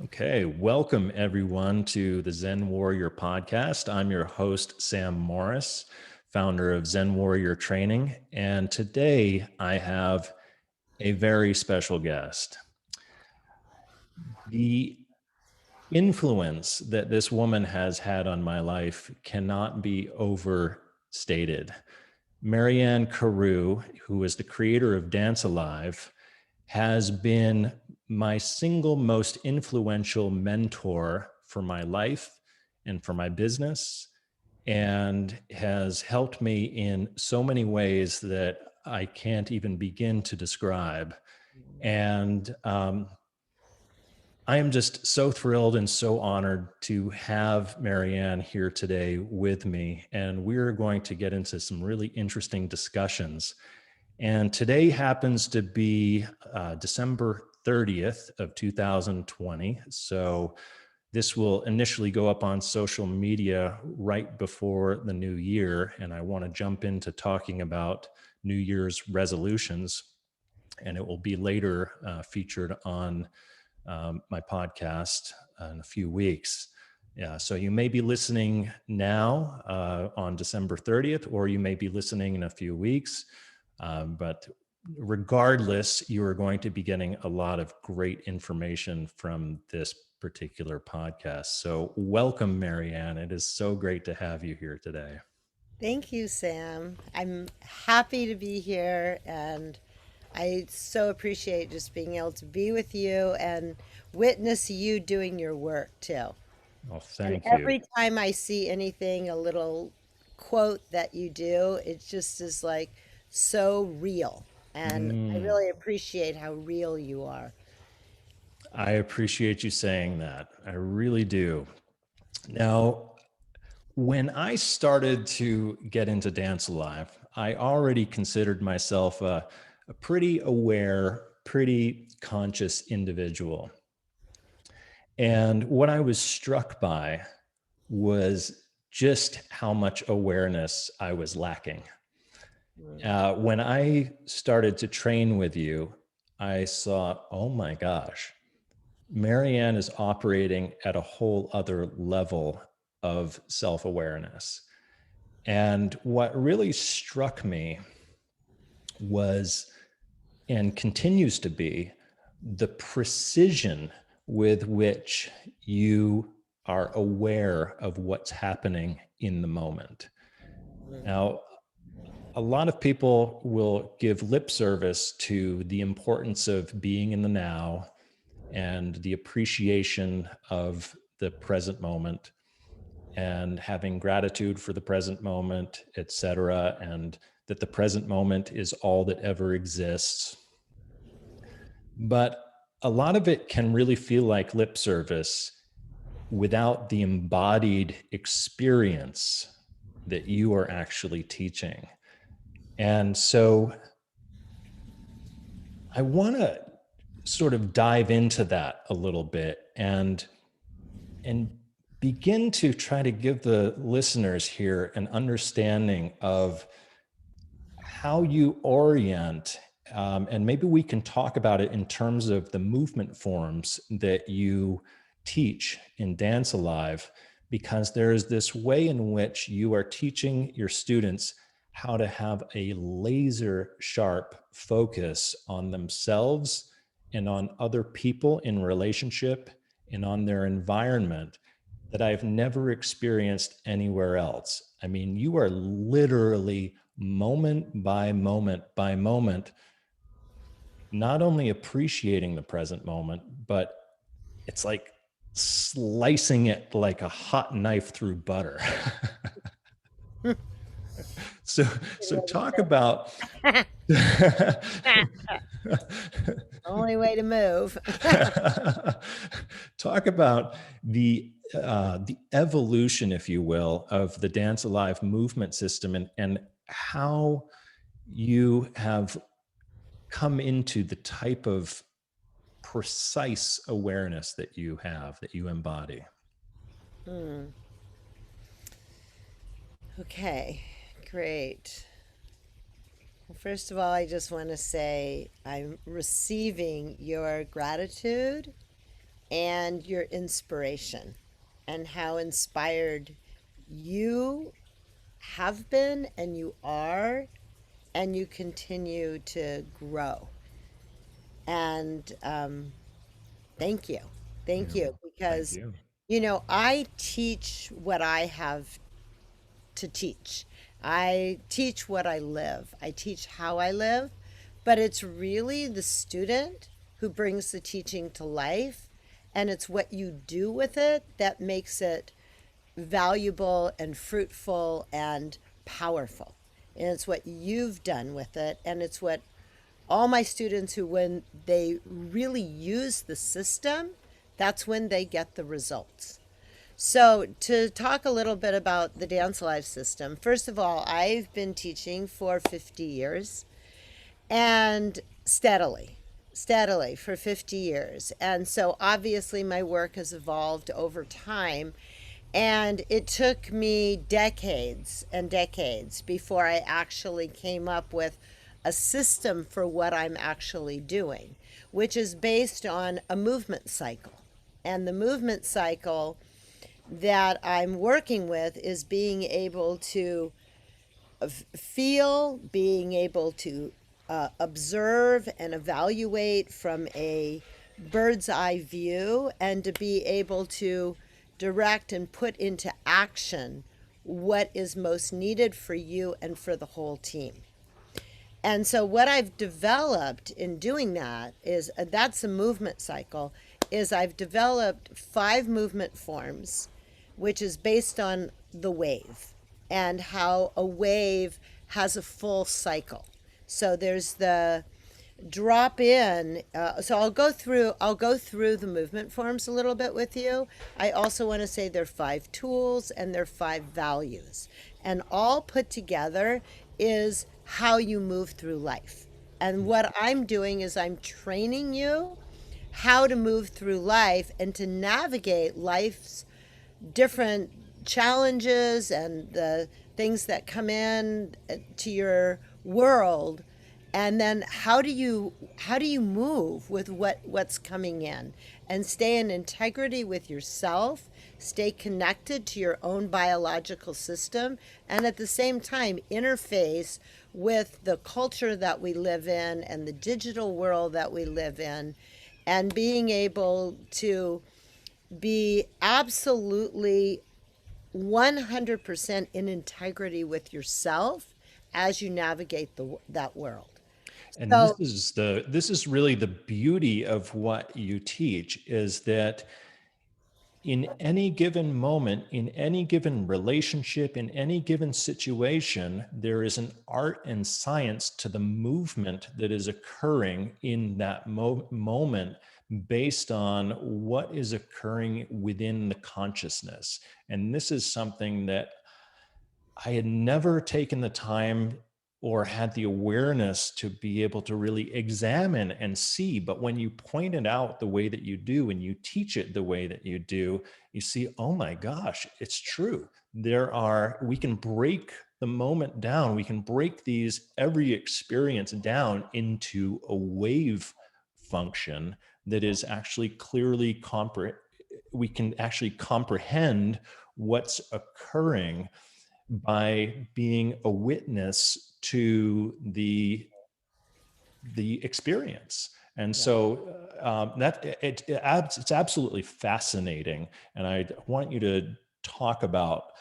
Okay, welcome everyone to the Zen Warrior podcast. I'm your host, Sam Morris, founder of Zen Warrior Training. And today I have a very special guest. The influence that this woman has had on my life cannot be overstated. Mariane Karou, who is the creator of Dance Alive, has been my single most influential mentor for my life and for my business, and has helped me in so many ways that I can't even begin to describe. And I am just so thrilled and so honored to have Mariane here today with me. And we're going to get into some really interesting discussions. And today happens to be December 30th of 2020. So this will initially go up on social media right before the new year. And I want to jump into talking about New Year's resolutions. And it will be later featured on my podcast in a few weeks. Yeah, so you may be listening now on December 30th, or you may be listening in a few weeks. But regardless, you are going to be getting a lot of great information from this particular podcast. So welcome, Mariane. It is so great to have you here today. Thank you, Sam. I'm happy to be here, and I so appreciate just being able to be with you and witness you doing your work too. Well, And thank you. every time I see anything, a little quote that you do, it just is like so real. And I Mm, really appreciate how real you are. I appreciate you saying that. I really do. Now, when I started to get into Dance Alive, I already considered myself a pretty aware, pretty conscious individual. And what I was struck by was just how much awareness I was lacking. Mm. When I started to train with you, I saw, oh my gosh, Mariane is operating at a whole other level of self awareness. And what really struck me was, and continues to be, the precision with which you are aware of what's happening in the moment. Now, a lot of people will give lip service to the importance of being in the now and the appreciation of the present moment and having gratitude for the present moment, etc., and that the present moment is all that ever exists. But a lot of it can really feel like lip service without the embodied experience that you are actually teaching. And so I want to sort of dive into that a little bit and begin to try to give the listeners here an understanding of how you orient. And maybe we can talk about it in terms of the movement forms that you teach in Dance Alive, because there's this way in which you are teaching your students how to have a laser sharp focus on themselves and on other people in relationship and on their environment that I've never experienced anywhere else. I mean, you are literally moment by moment, not only appreciating the present moment, but it's like slicing it like a hot knife through butter. so, Good so way to talk say about it. Only way to move. talk about the evolution, if you will, of the Dance Alive movement system, and how you have come into the type of precise awareness that you have, that you embody. Hmm. Okay, great. Well, first of all, I just want to say I'm receiving your gratitude and your inspiration, and how inspired you have been and you are, and you continue to grow. And thank you. Thank Yeah. you. Thank Because, you. I teach what I have to teach. I teach what I live. I teach how I live, but it's really the student who brings the teaching to life, and it's what you do with it that makes it valuable and fruitful and powerful. And it's what you've done with it, and it's what all my students who, when they really use the system, that's when they get the results. So, to talk a little bit about the Dance Life system, first of all, I've been teaching for 50 years and steadily for 50 years. And so, obviously, my work has evolved over time. And it took me decades and decades before I actually came up with a system for what I'm actually doing, which is based on a movement cycle. And the movement cycle that I'm working with is being able to feel, being able to observe and evaluate from a bird's eye view, and to be able to direct and put into action what is most needed for you and for the whole team. And so what I've developed in doing that is that's a movement cycle, is I've developed 5 movement forms, which is based on the wave and how a wave has a full cycle. So there's the drop in. So I'll go through the movement forms a little bit with you. I also want to say there are 5 tools and there are 5 values, and all put together is how you move through life. And what I'm doing is I'm training you how to move through life and to navigate life's different challenges and the things that come in to your world, and then how do you move with what's coming in, and stay in integrity with yourself, stay connected to your own biological system, and at the same time interface with the culture that we live in and the digital world that we live in, and being able to be absolutely 100% in integrity with yourself as you navigate that world. And So, this is really the beauty of what you teach, is that in any given moment, in any given relationship, in any given situation, there is an art and science to the movement that is occurring in that moment, based on what is occurring within the consciousness. And this is something that I had never taken the time or had the awareness to be able to really examine and see. But when you point it out the way that you do and you teach it the way that you do, you see, oh my gosh, it's true. We can break the moment down. We can break every experience down into a wave function that is actually we can actually comprehend what's occurring by being a witness to the experience. And yeah. so it's absolutely fascinating. And I want you to talk about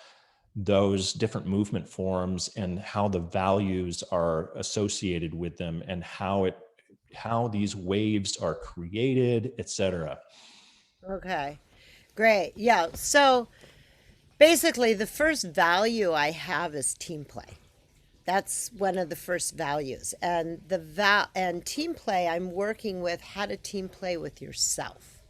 those different movement forms and how the values are associated with them, and how these waves are created, etc. Okay. Great. Yeah. So basically, the first value I have is team play. That's one of the first values. And and team play, I'm working with how to team play with yourself,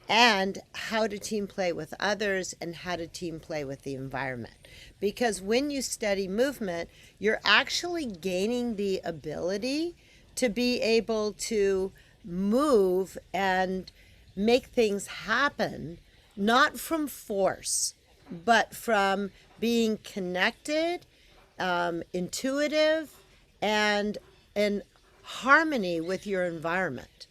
and how to team play with others, and how to team play with the environment. Because when you study movement, you're actually gaining the ability to be able to move and make things happen, not from force, but from being connected, intuitive, and in harmony with your environment.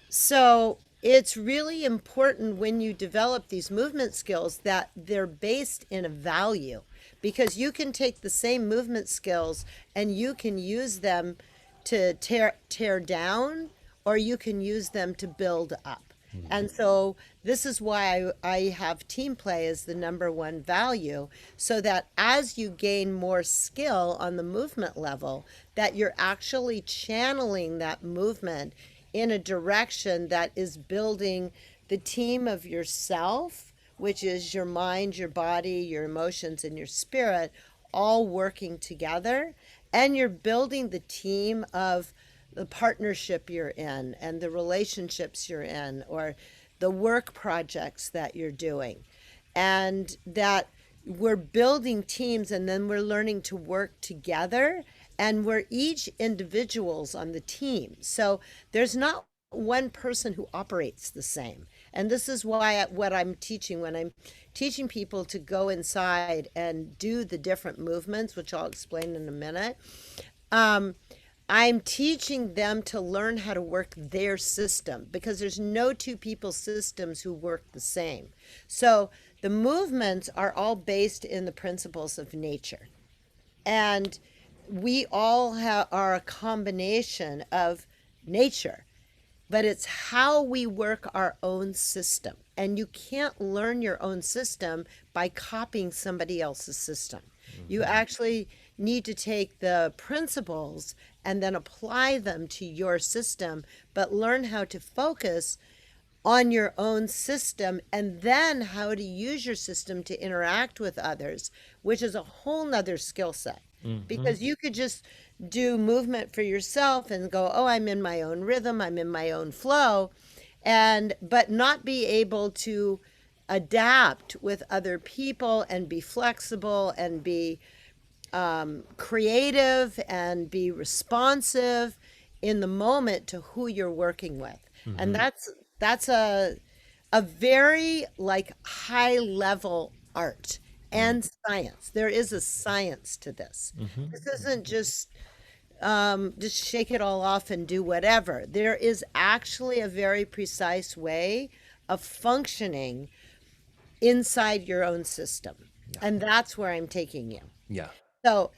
So it's really important when you develop these movement skills that they're based in a value, because you can take the same movement skills and you can use them to tear down, or you can use them to build up. And so this is why I have team play as the number one value, so that as you gain more skill on the movement level, that you're actually channeling that movement in a direction that is building the team of yourself, which is your mind, your body, your emotions, and your spirit, all working together. And you're building the team of the partnership you're in and the relationships you're in, or the work projects that you're doing. And that we're building teams, and then we're learning to work together, and we're each individuals on the team. So there's not one person who operates the same. And this is why what I'm teaching, when I'm teaching people to go inside and do the different movements, which I'll explain in a minute, um, I'm teaching them to learn how to work their system, because there's no two people's systems who work the same. So the movements are all based in the principles of nature. And we all are a combination of nature, but it's how we work our own system. And you can't learn your own system by copying somebody else's system. You actually need to take the principles and then apply them to your system, but learn how to focus on your own system, and then how to use your system to interact with others, which is a whole nother skill set. Hmm. Because you could just do movement for yourself and go, oh, I'm in my own rhythm, I'm in my own flow, and but not be able to adapt with other people and be flexible and be creative and be responsive in the moment to who you're working with. And Hmm. that's a very like high level art and science. There is a science to this. Hmm. This isn't just shake it all off and do whatever. There is actually a very precise way of functioning inside your own system. Yeah. And that's where I'm taking you. Yeah. So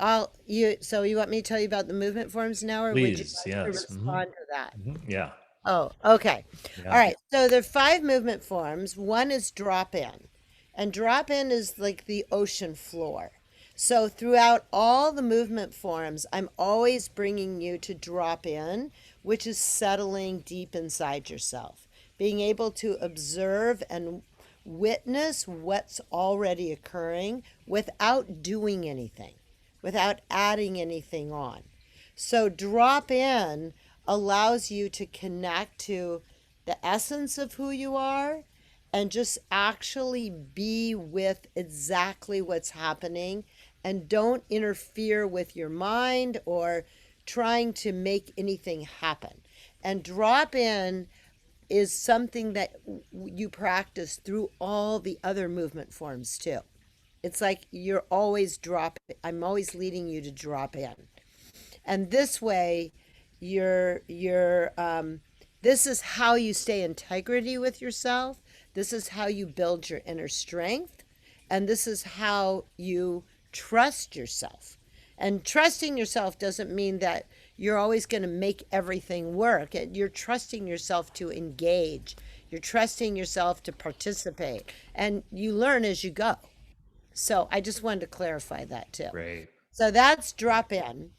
you want me to tell you about the movement forms now, or would you Please. like to Yes. Hmm. respond to that? Hmm. Yeah. Oh, okay. All Yeah. right. So there are five movement forms. One is drop in, and drop in is like the ocean floor. So throughout all the movement forms, I'm always bringing you to drop in, which is settling deep inside yourself, being able to observe and witness what's already occurring without doing anything, without adding anything on. So drop in allows you to connect to the essence of who you are and just actually be with exactly what's happening, and don't interfere with your mind or trying to make anything happen. And drop in is something that you practice through all the other movement forms too. It's like you're always dropping, I'm always leading you to drop in. And this way, this is how you stay integrity with yourself. This is how you build your inner strength. And this is how you trust yourself. And trusting yourself doesn't mean that you're always going to make everything work. You're trusting yourself to engage. You're trusting yourself to participate. And you learn as you go. So I just wanted to clarify that too. Great. So that's drop in.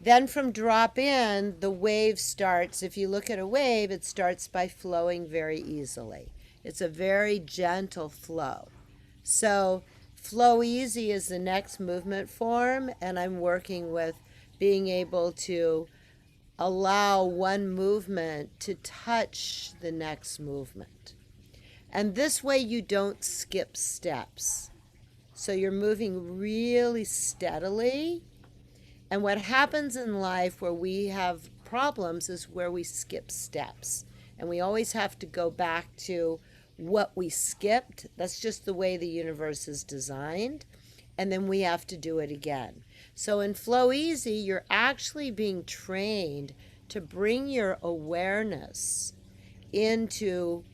Then from drop in, the wave starts. If you look at a wave, it starts by flowing very easily. It's a very gentle flow. So flow easy is the next movement form, and I'm working with being able to allow one movement to touch the next movement. And this way you don't skip steps. So you're moving really steadily. And what happens in life where we have problems is where we skip steps. And we always have to go back to what we skipped. That's just the way the universe is designed. And then we have to do it again. So in Flow Easy, you're actually being trained to bring your awareness into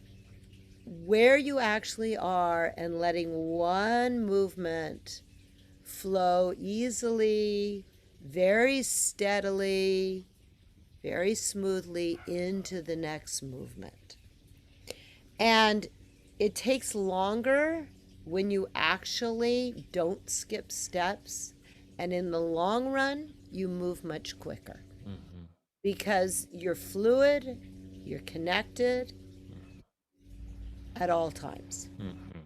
where you actually are and letting one movement flow easily, very steadily, very smoothly into the next movement. And it takes longer when you actually don't skip steps. And in the long run, you move much quicker Mm-hmm. because you're fluid, you're connected at all times. Mm-hmm.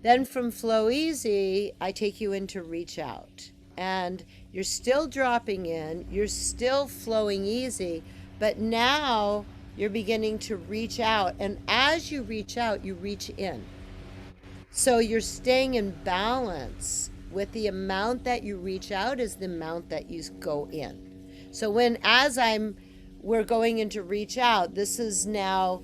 Then from Flow Easy, I take you into Reach Out. And you're still dropping in, you're still flowing easy, but now you're beginning to reach out. And as you reach out, you reach in. So you're staying in balance with the amount that you reach out is the amount that you go in. So we're going into reach out, this is now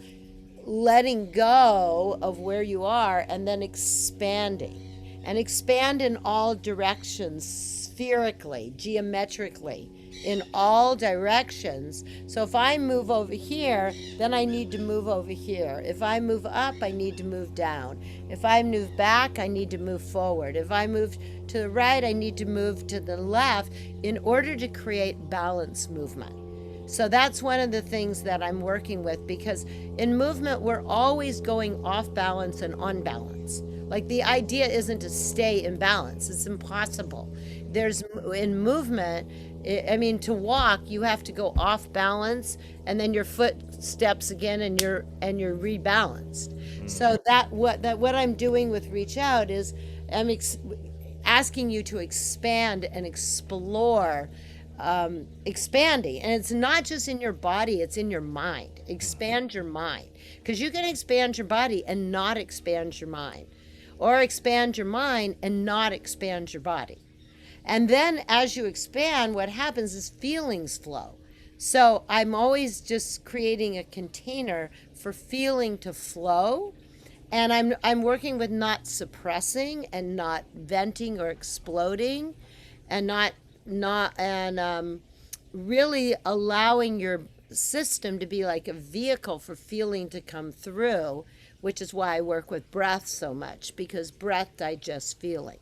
letting go of where you are and then expanding. And expand in all directions, spherically, geometrically, in all directions. So if I move over here, then I need to move over here. If I move up, I need to move down. If I move back, I need to move forward. If I move to the right, I need to move to the left in order to create balance movement. So that's one of the things that I'm working with, because in movement, we're always going off balance and on balance. Like, the idea isn't to stay in balance. It's impossible. In movement, I mean, to walk, you have to go off balance and then your foot steps again and you're rebalanced. So what I'm doing with Reach Out is I'm asking you to expand and explore, expanding. And it's not just in your body, it's in your mind. Expand your mind, because you can expand your body and not expand your mind, or expand your mind and not expand your body. And then as you expand, what happens is feelings flow. So I'm always just creating a container for feeling to flow. And I'm working with not suppressing and not venting or exploding, and really allowing your system to be like a vehicle for feeling to come through, which is why I work with breath so much, because breath digests feeling.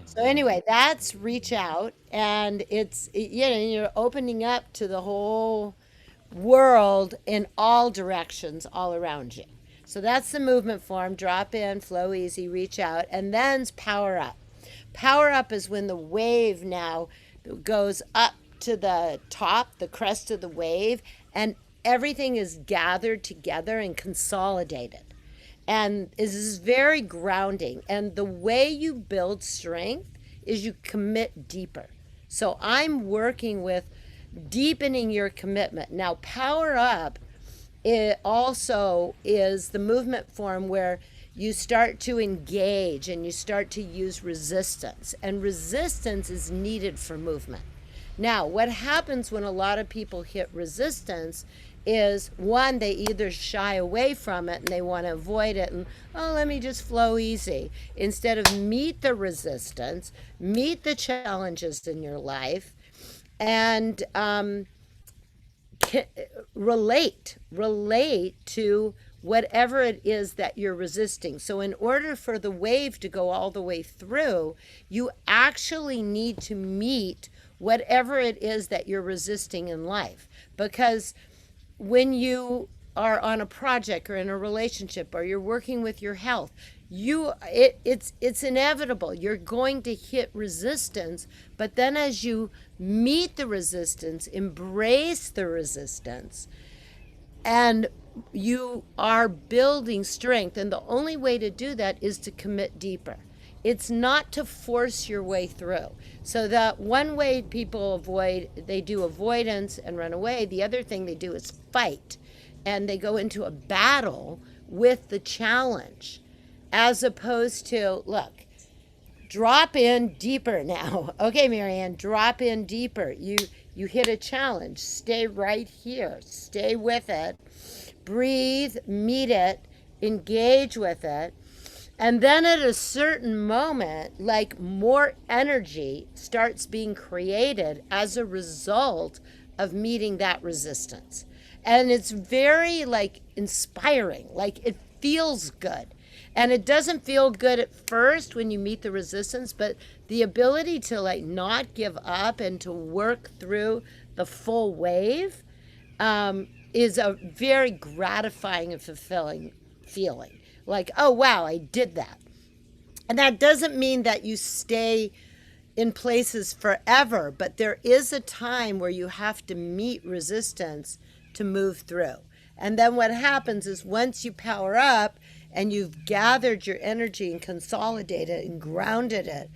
So Mm-hmm. anyway, that's Reach Out, and you're opening up to the whole world in all directions, all around you. So that's the movement form: drop in, flow easy, reach out, and then's power up. Power up is when the wave now goes up to the top, the crest of the wave, and everything is gathered together and consolidated. And this is very grounding. And the way you build strength is you commit deeper. So I'm working with deepening your commitment. Now, power up, it also is the movement form where you start to engage and you start to use resistance. And resistance is needed for movement. Now, what happens when a lot of people hit resistance is, one, they either shy away from it and they want to avoid it and, oh, let me just flow easy, instead of meet the resistance, meet the challenges in your life, and relate to whatever it is that you're resisting. So in order for the wave to go all the way through, you actually need to meet whatever it is that you're resisting in life. Because when you are on a project or in a relationship or you're working with your health, it's inevitable. You're going to hit resistance, but then as you meet the resistance, embrace the resistance, and you are building strength. And the only way to do that is to commit deeper. It's not to force your way through. So that one way people they do avoidance and run away. The other thing they do is fight, and they go into a battle with the challenge, as opposed to, look, drop in deeper now. Okay, Marianne, drop in deeper. You hit a challenge. Stay right here. Stay with it. Breathe, meet it, engage with it. And then at a certain moment, like, more energy starts being created as a result of meeting that resistance. And it's very like inspiring. Like it feels good. And it doesn't feel good at first when you meet the resistance, but the ability to like not give up and to work through the full wave is a very gratifying and fulfilling feeling. Like, oh, wow, I did that. And that doesn't mean that you stay in places forever, but there is a time where you have to meet resistance to move through. And then what happens is once you power up and you've gathered your energy and consolidated and grounded it,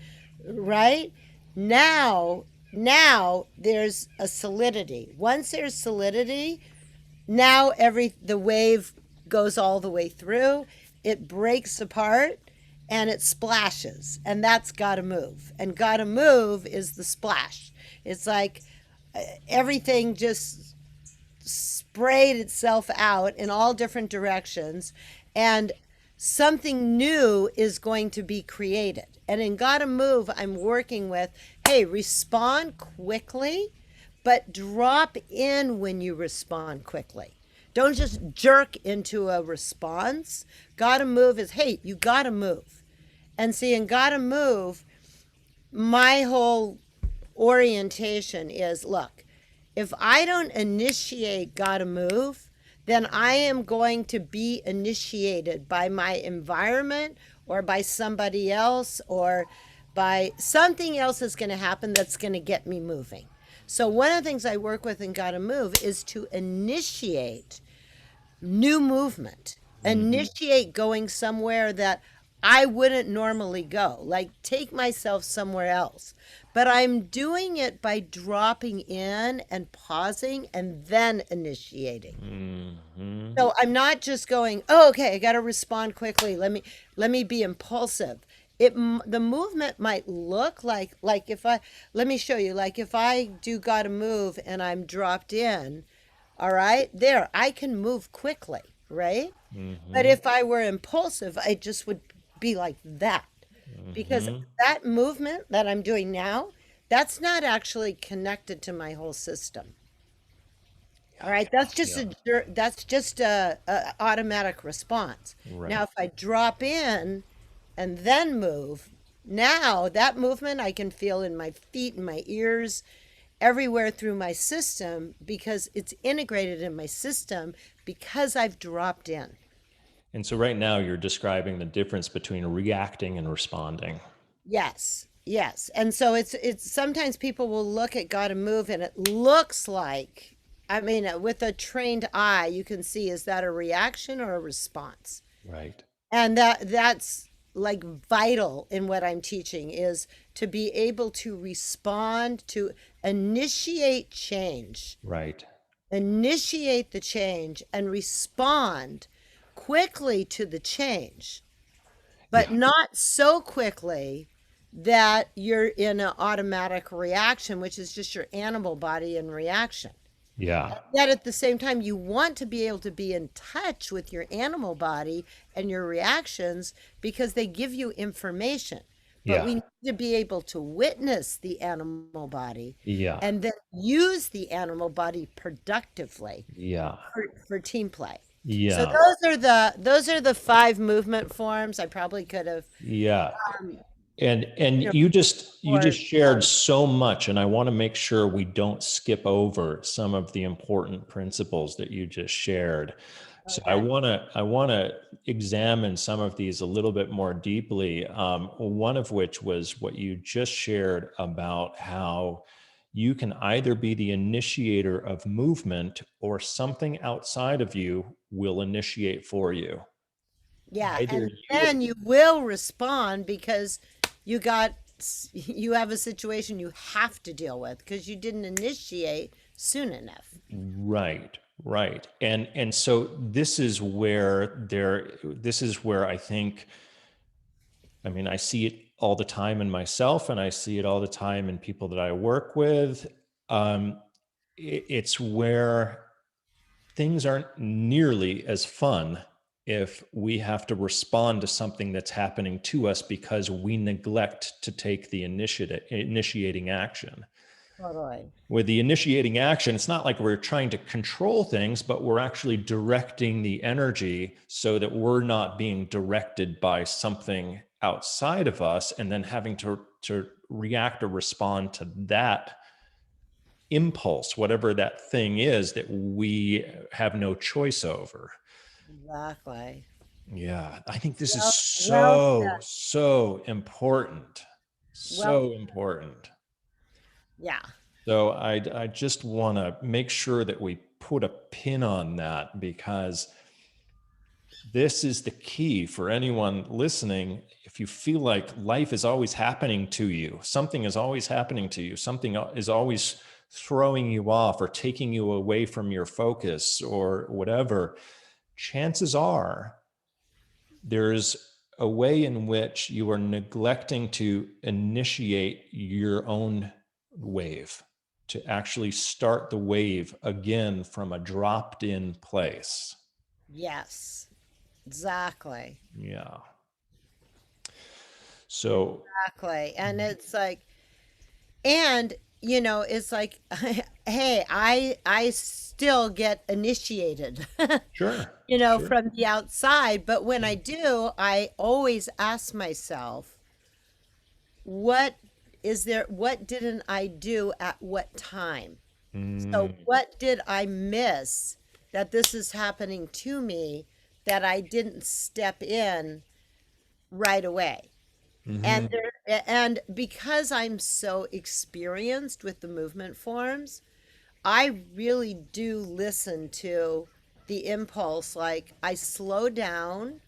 right? Now there's a solidity. Once there's solidity, now the wave goes all the way through, it breaks apart and it splashes, and that's gotta move, and gotta move is the splash. It's like everything just sprayed itself out in all different directions, and something new is going to be created. And in gotta move, I'm working with, hey, respond quickly, but drop in when you respond quickly. Don't just jerk into a response. Gotta move is, hey, you gotta move. And see, in gotta move, my whole orientation is, look, if I don't initiate gotta move, then I am going to be initiated by my environment or by somebody else or by something else that's going to happen that's going to get me moving. So one of the things I work with in Gotta Move is to initiate new movement, initiate going somewhere that I wouldn't normally go, like take myself somewhere else. But I'm doing it by dropping in and pausing and then initiating. So I'm not just going, oh, okay, I got to respond quickly. Let me be impulsive. The movement might look like if I let me show you, like if I do gotta move and I'm dropped in, all right, there I can move quickly, right? But if I were impulsive, I just would be like that, because that movement that I'm doing now, that's not actually connected to my whole system. All right, Yeah. that's just a automatic response. Now, Right. if I drop in and then move, now that movement I can feel in my feet and my ears, everywhere through my system, because it's integrated in my system because I've dropped in. And so right now you're describing the difference between reacting and responding. Yes, yes. And so it's sometimes people will look at gotta move and it looks like, I mean, with a trained eye, you can see, is that a reaction or a response? Right. And that's like vital in what I'm teaching, is to be able to respond, to initiate change, Right. initiate the change and respond quickly to the change, but Yeah. not so quickly that you're in an automatic reaction, which is just your animal body in reaction. Yeah. Yet at the same time, you want to be able to be in touch with your animal body and your reactions because they give you information. But Yeah. we need to be able to witness the animal body Yeah. and then use the animal body productively Yeah. for team play. So Yeah. those are the five movement forms. I probably could have, Yeah. um, And you know, you just or shared so much, and I want to make sure we don't skip over some of the important principles that you just shared. So okay. I want to examine some of these a little bit more deeply. One of which was what you just shared about how you can either be the initiator of movement or something outside of you will initiate for you. Yeah, Either and you then you will respond because you have a situation you have to deal with because you didn't initiate soon enough. Right, right. And so this is where I mean, I see it all the time in myself and I see it all the time in people that I work with. Um, it's where things aren't nearly as fun if we have to respond to something that's happening to us because we neglect to take the initiating action. Totally. With the initiating action, it's not like we're trying to control things, but we're actually directing the energy so that we're not being directed by something outside of us and then having to react or respond to that impulse, whatever that thing is that we have no choice over. Exactly. Yeah, I think this is Well so, said. so important. Well, So important. yeah. So I just want to make sure that we put a pin on that, because this is the key for anyone listening. If you feel like life is always happening to you, something is always happening to you, something is always throwing you off or taking you away from your focus or whatever, chances are there's a way in which you are neglecting to initiate your own wave, to actually start the wave again from a dropped in place. Yes. Exactly. Yeah. So, Exactly. And it's like, and it's like, hey, I still get initiated, sure, sure. from the outside, but when I do, I always ask myself, what what didn't I do at what time? So Mm, what did I miss that this is happening to me that I didn't step in right away? And hmm and because I'm so experienced with the movement forms, I really do listen to the impulse. Like I slow down,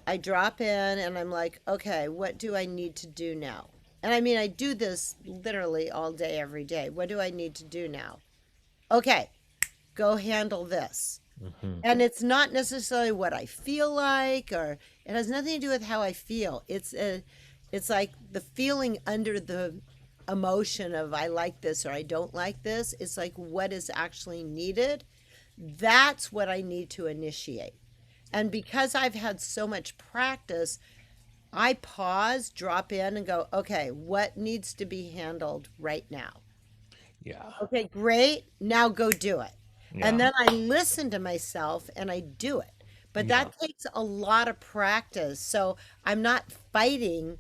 I drop in, and I'm like, okay, what do I need to do now? And I mean, I do this literally all day, every day. What do I need to do now? Okay, go handle this. hmm And it's not necessarily what I feel like, or it has nothing to do with how I feel. It's like the feeling under the emotion of I like this or I don't like this. It's like what is actually needed. That's what I need to initiate. And because I've had so much practice, I pause, drop in, and go, okay, what needs to be handled right now? Yeah. Okay, great. Now go do it. And Yeah. then I listen to myself and I do it. But Yeah. that takes a lot of practice. So I'm not fighting.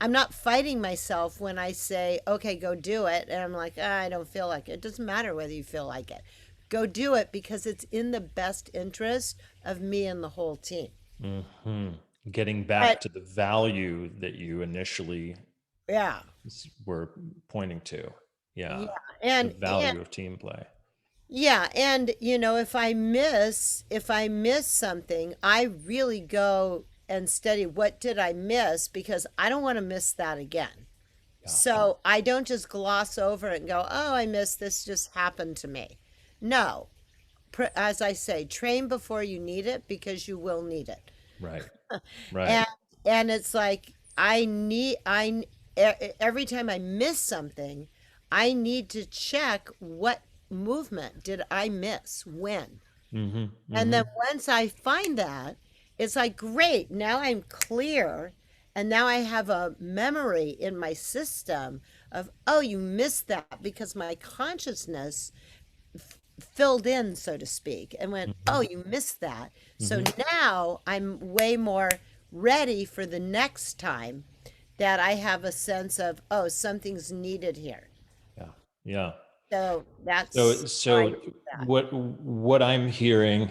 I'm not fighting myself when I say, okay, go do it. And I'm like, "Ah, I don't feel like it. It doesn't matter whether you feel like it. Go do it because it's in the best interest of me and the whole team." hmm Getting But back to the value that you initially yeah, were pointing to. yeah. Yeah. The And value of team play. yeah, and if I miss something, I really go and study what did I miss because I don't want to miss that again. Yeah. So I don't just gloss over it and go, "Oh, I missed this just happened to me." No, as I say, train before you need it because you will need it. Right. Right. And it's like every time I miss something, I need to check what movement did I miss when. hmm And then hmm once I find that, it's like great, now I'm clear and now I have a memory in my system of, oh, you missed that because my consciousness filled in, so to speak, and went, hmm oh, you missed that. So hmm now I'm way more ready for the next time that I have a sense of, oh, something's needed here. Yeah. Yeah. So So, that's how I so do that. what I'm hearing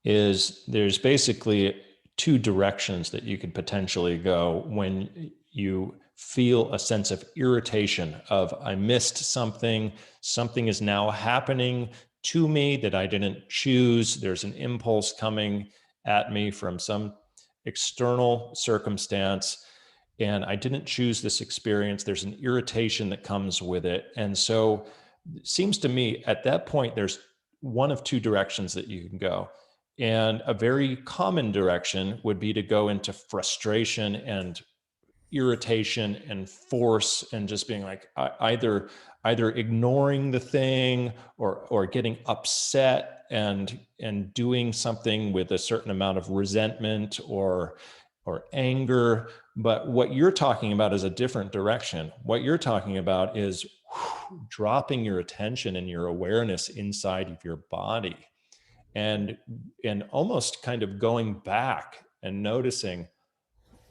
is there's basically two directions that you could potentially go when you feel a sense of irritation of I missed something, something is now happening to me that I didn't choose. There's an impulse coming at me from some external circumstance, and I didn't choose this experience. There's an irritation that comes with it. And so it seems to me at that point, there's one of two directions that you can go. And a very common direction would be to go into frustration and irritation and force and just being like either ignoring the thing or getting upset and doing something with a certain amount of resentment or anger. But what you're talking about is a different direction. What you're talking about is dropping your attention and your awareness inside of your body, and almost kind of going back and noticing,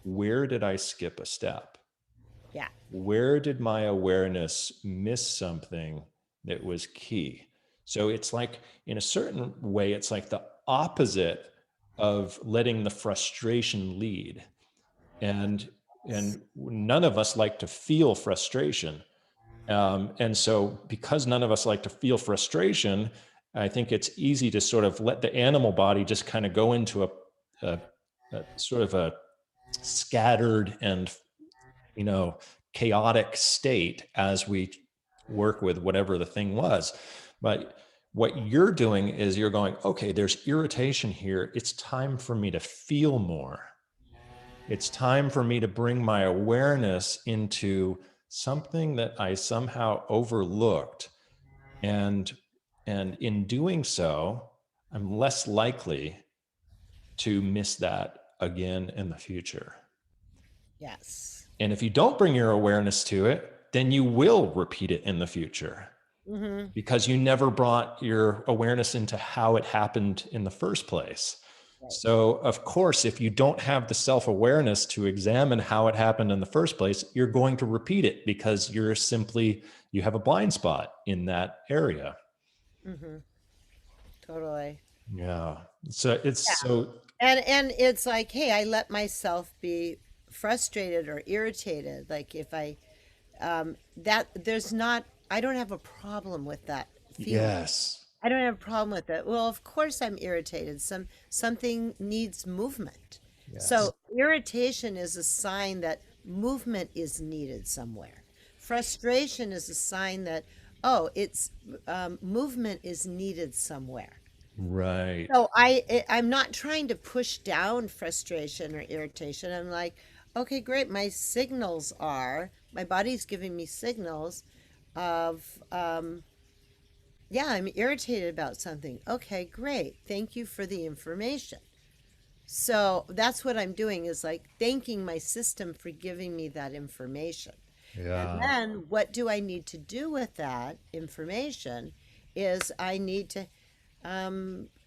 where did I skip a step? Yeah. Where did my awareness miss something that was key? So it's like, in a certain way, it's like the opposite of letting the frustration lead. And none of us like to feel frustration. And so, because none of us like to feel frustration, I think it's easy to sort of let the animal body just kind of go into a, a sort of a scattered and, you know, chaotic state as we work with whatever the thing was. But what you're doing is you're going, okay, there's irritation here. It's time for me to feel more. It's time for me to bring my awareness into something that I somehow overlooked. And in doing so, I'm less likely to miss that again in the future. Yes. And if you don't bring your awareness to it, then you will repeat it in the future, Mm-hmm. because you never brought your awareness into how it happened in the first place. Right. So, of course, if you don't have the self-awareness to examine how it happened in the first place, you're going to repeat it, because you have a blind spot in that area. Mm-hmm. Totally. Yeah. So it's Yeah. so, And it's like, hey, I let myself be frustrated or irritated. Like if I that there's not I don't have a problem with that feeling. yes. I don't have a problem with it. Well, of course I'm irritated. Something needs movement. Yes. So irritation is a sign that movement is needed somewhere. Frustration is a sign that, oh, it's movement is needed somewhere. Right. So I'm not trying to push down frustration or irritation. I'm like, okay, great. My body's giving me signals of yeah, I'm irritated about something. Okay, great. Thank you for the information. So that's what I'm doing, is like thanking my system for giving me that information. And Yeah. then what do I need to do with that information is I need to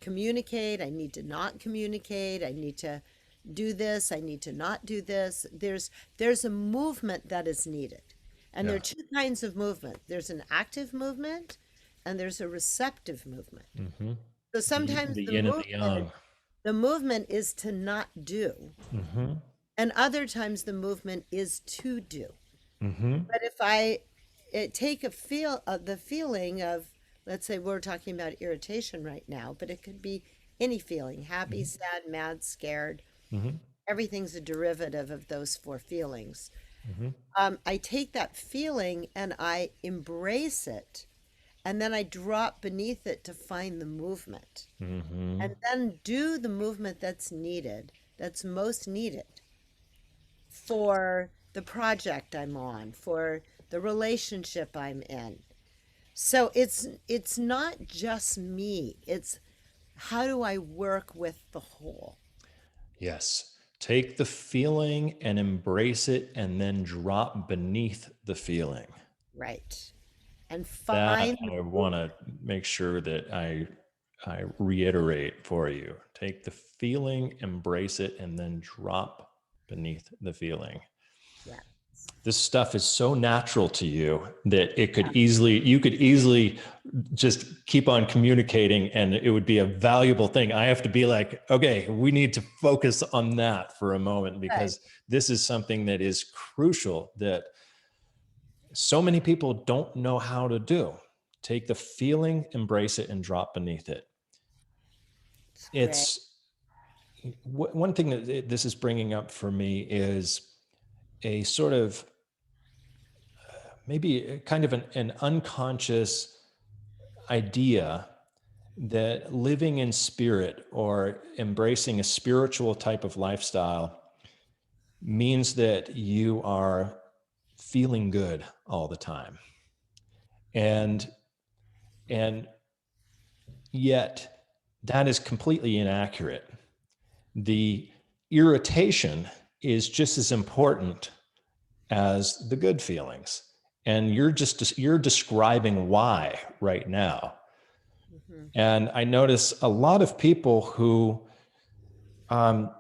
communicate. I need to not communicate. I need to do this. I need to not do this. There's a movement that is needed. And there are Yeah. two kinds of movement. There's an active movement and there's a receptive movement. Mm-hmm. So sometimes The yin and the yang. the movement is to not do, Mm-hmm. and other times the movement is to do. Mm-hmm. But if take the feeling of, let's say we're talking about irritation right now, but it could be any feeling, happy, sad, mad, scared. Mm-hmm. Everything's a derivative of those four feelings. Mm-hmm. I take that feeling and I embrace it, and then I drop beneath it to find the movement, Mm-hmm. and then do the movement that's needed, that's most needed for the project I'm on, for the relationship I'm in. So it's not just me. It's how do I work with the whole? Yes. Take the feeling and embrace it, and then drop beneath the feeling. Right. And That find the I want movement. to make sure that I reiterate for you. Take the feeling, embrace it, and then drop beneath the feeling. Yeah. This stuff is so natural to you that you could easily just keep on communicating, and it would be a valuable thing. I have to be like, okay, we need to focus on that for a moment, Good. because this is something that is crucial that so many people don't know how to do. Take the feeling, embrace it, and drop beneath it. It's great. It's one thing that this is bringing up for me is a sort of, maybe kind of an unconscious idea that living in spirit or embracing a spiritual type of lifestyle means that you are feeling good all the time. And and yet that is completely inaccurate. The irritation is just as important as the good feelings. and you're describing why right now. Mm-hmm. And I notice a lot of people who um,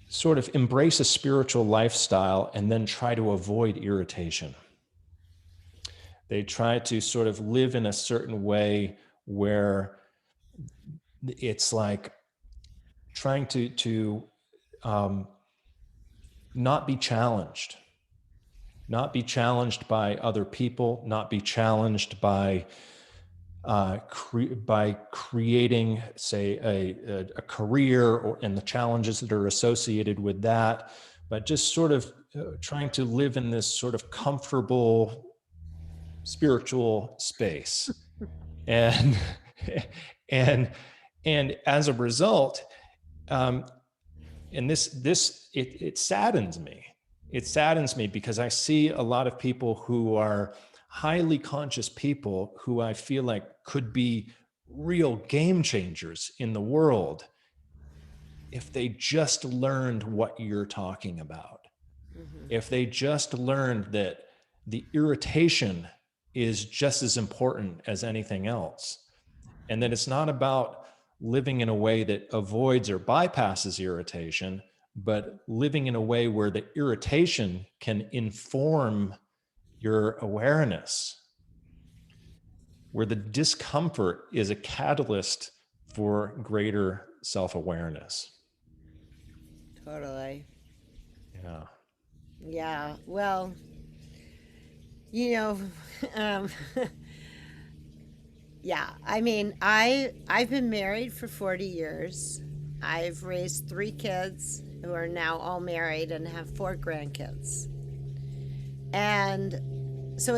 sort of embrace a spiritual lifestyle and then try to avoid irritation. They try to sort of live in a certain way where it's like trying to um, not be challenged, not be challenged by other people, not be challenged by by creating, say, a career or and the challenges that are associated with that, but just sort of trying to live in this sort of comfortable spiritual space, and and and as a result, um, and it saddens me. It saddens me because I see a lot of people who are highly conscious people who I feel like could be real game changers in the world if they just learned what you're talking about. Mm-hmm. If they just learned that the irritation is just as important as anything else, and that it's not about living in a way that avoids or bypasses irritation, but living in a way where the irritation can inform your awareness, where the discomfort is a catalyst for greater self-awareness. Totally. Yeah. Yeah. Well, you know, um, yeah. I mean, I've been married for 40 years. I've raised 3 kids who are now all married and have 4 grandkids. And so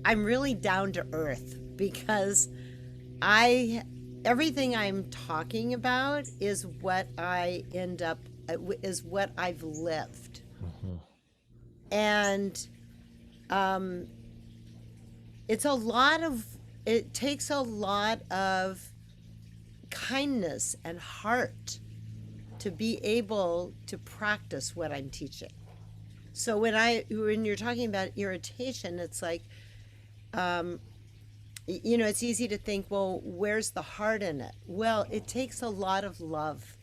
I'm really down to earth because I everything I'm talking about is what I end up is what I've lived. Mhm. And um it's a lot of it takes a lot of kindness and heart to be able to practice what I'm teaching. So when you're talking about irritation, it's like um it's easy to think, well, where's the heart in it? Well, it takes a lot of love.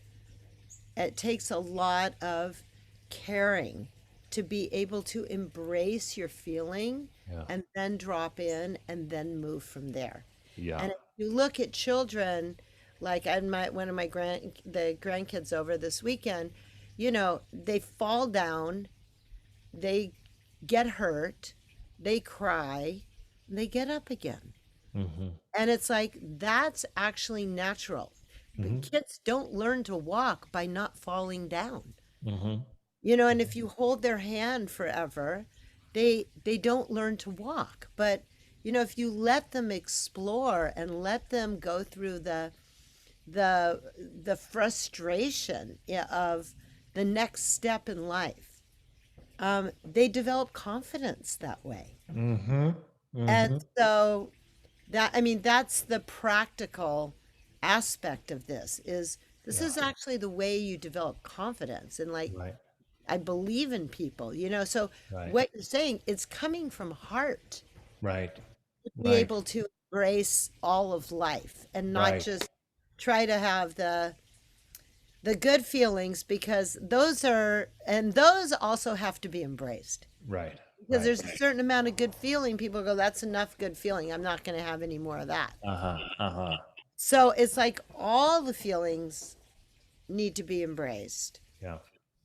It takes a lot of caring to be able to embrace your feeling Yeah. and then drop in and then move from there. Yeah. And if you look at children, like I had one of my the grandkids over this weekend, they fall down, they get hurt, they cry, and they get up again. Hmm. And it's like, that's actually natural. But Hmm. kids don't learn to walk by not falling down. Hmm. And if you hold their hand forever, they don't learn to walk. But, if you let them explore and let them go through the frustration of the next step in life, they develop confidence that way. Hmm. And Hmm. so I mean, that's the practical aspect of this Yeah. is actually the way you develop confidence. And like, Right. I believe in people, so Right. what you're saying, it's coming from heart Right. to be Right. able to embrace all of life and not Right. just try to have the good feelings, because those also have to be embraced, Right. because Right. there's a certain amount of good feeling. People go, that's enough good feeling, I'm not going to have any more of that. Uh-huh. Uh-huh. So it's like all the feelings need to be embraced. Yeah.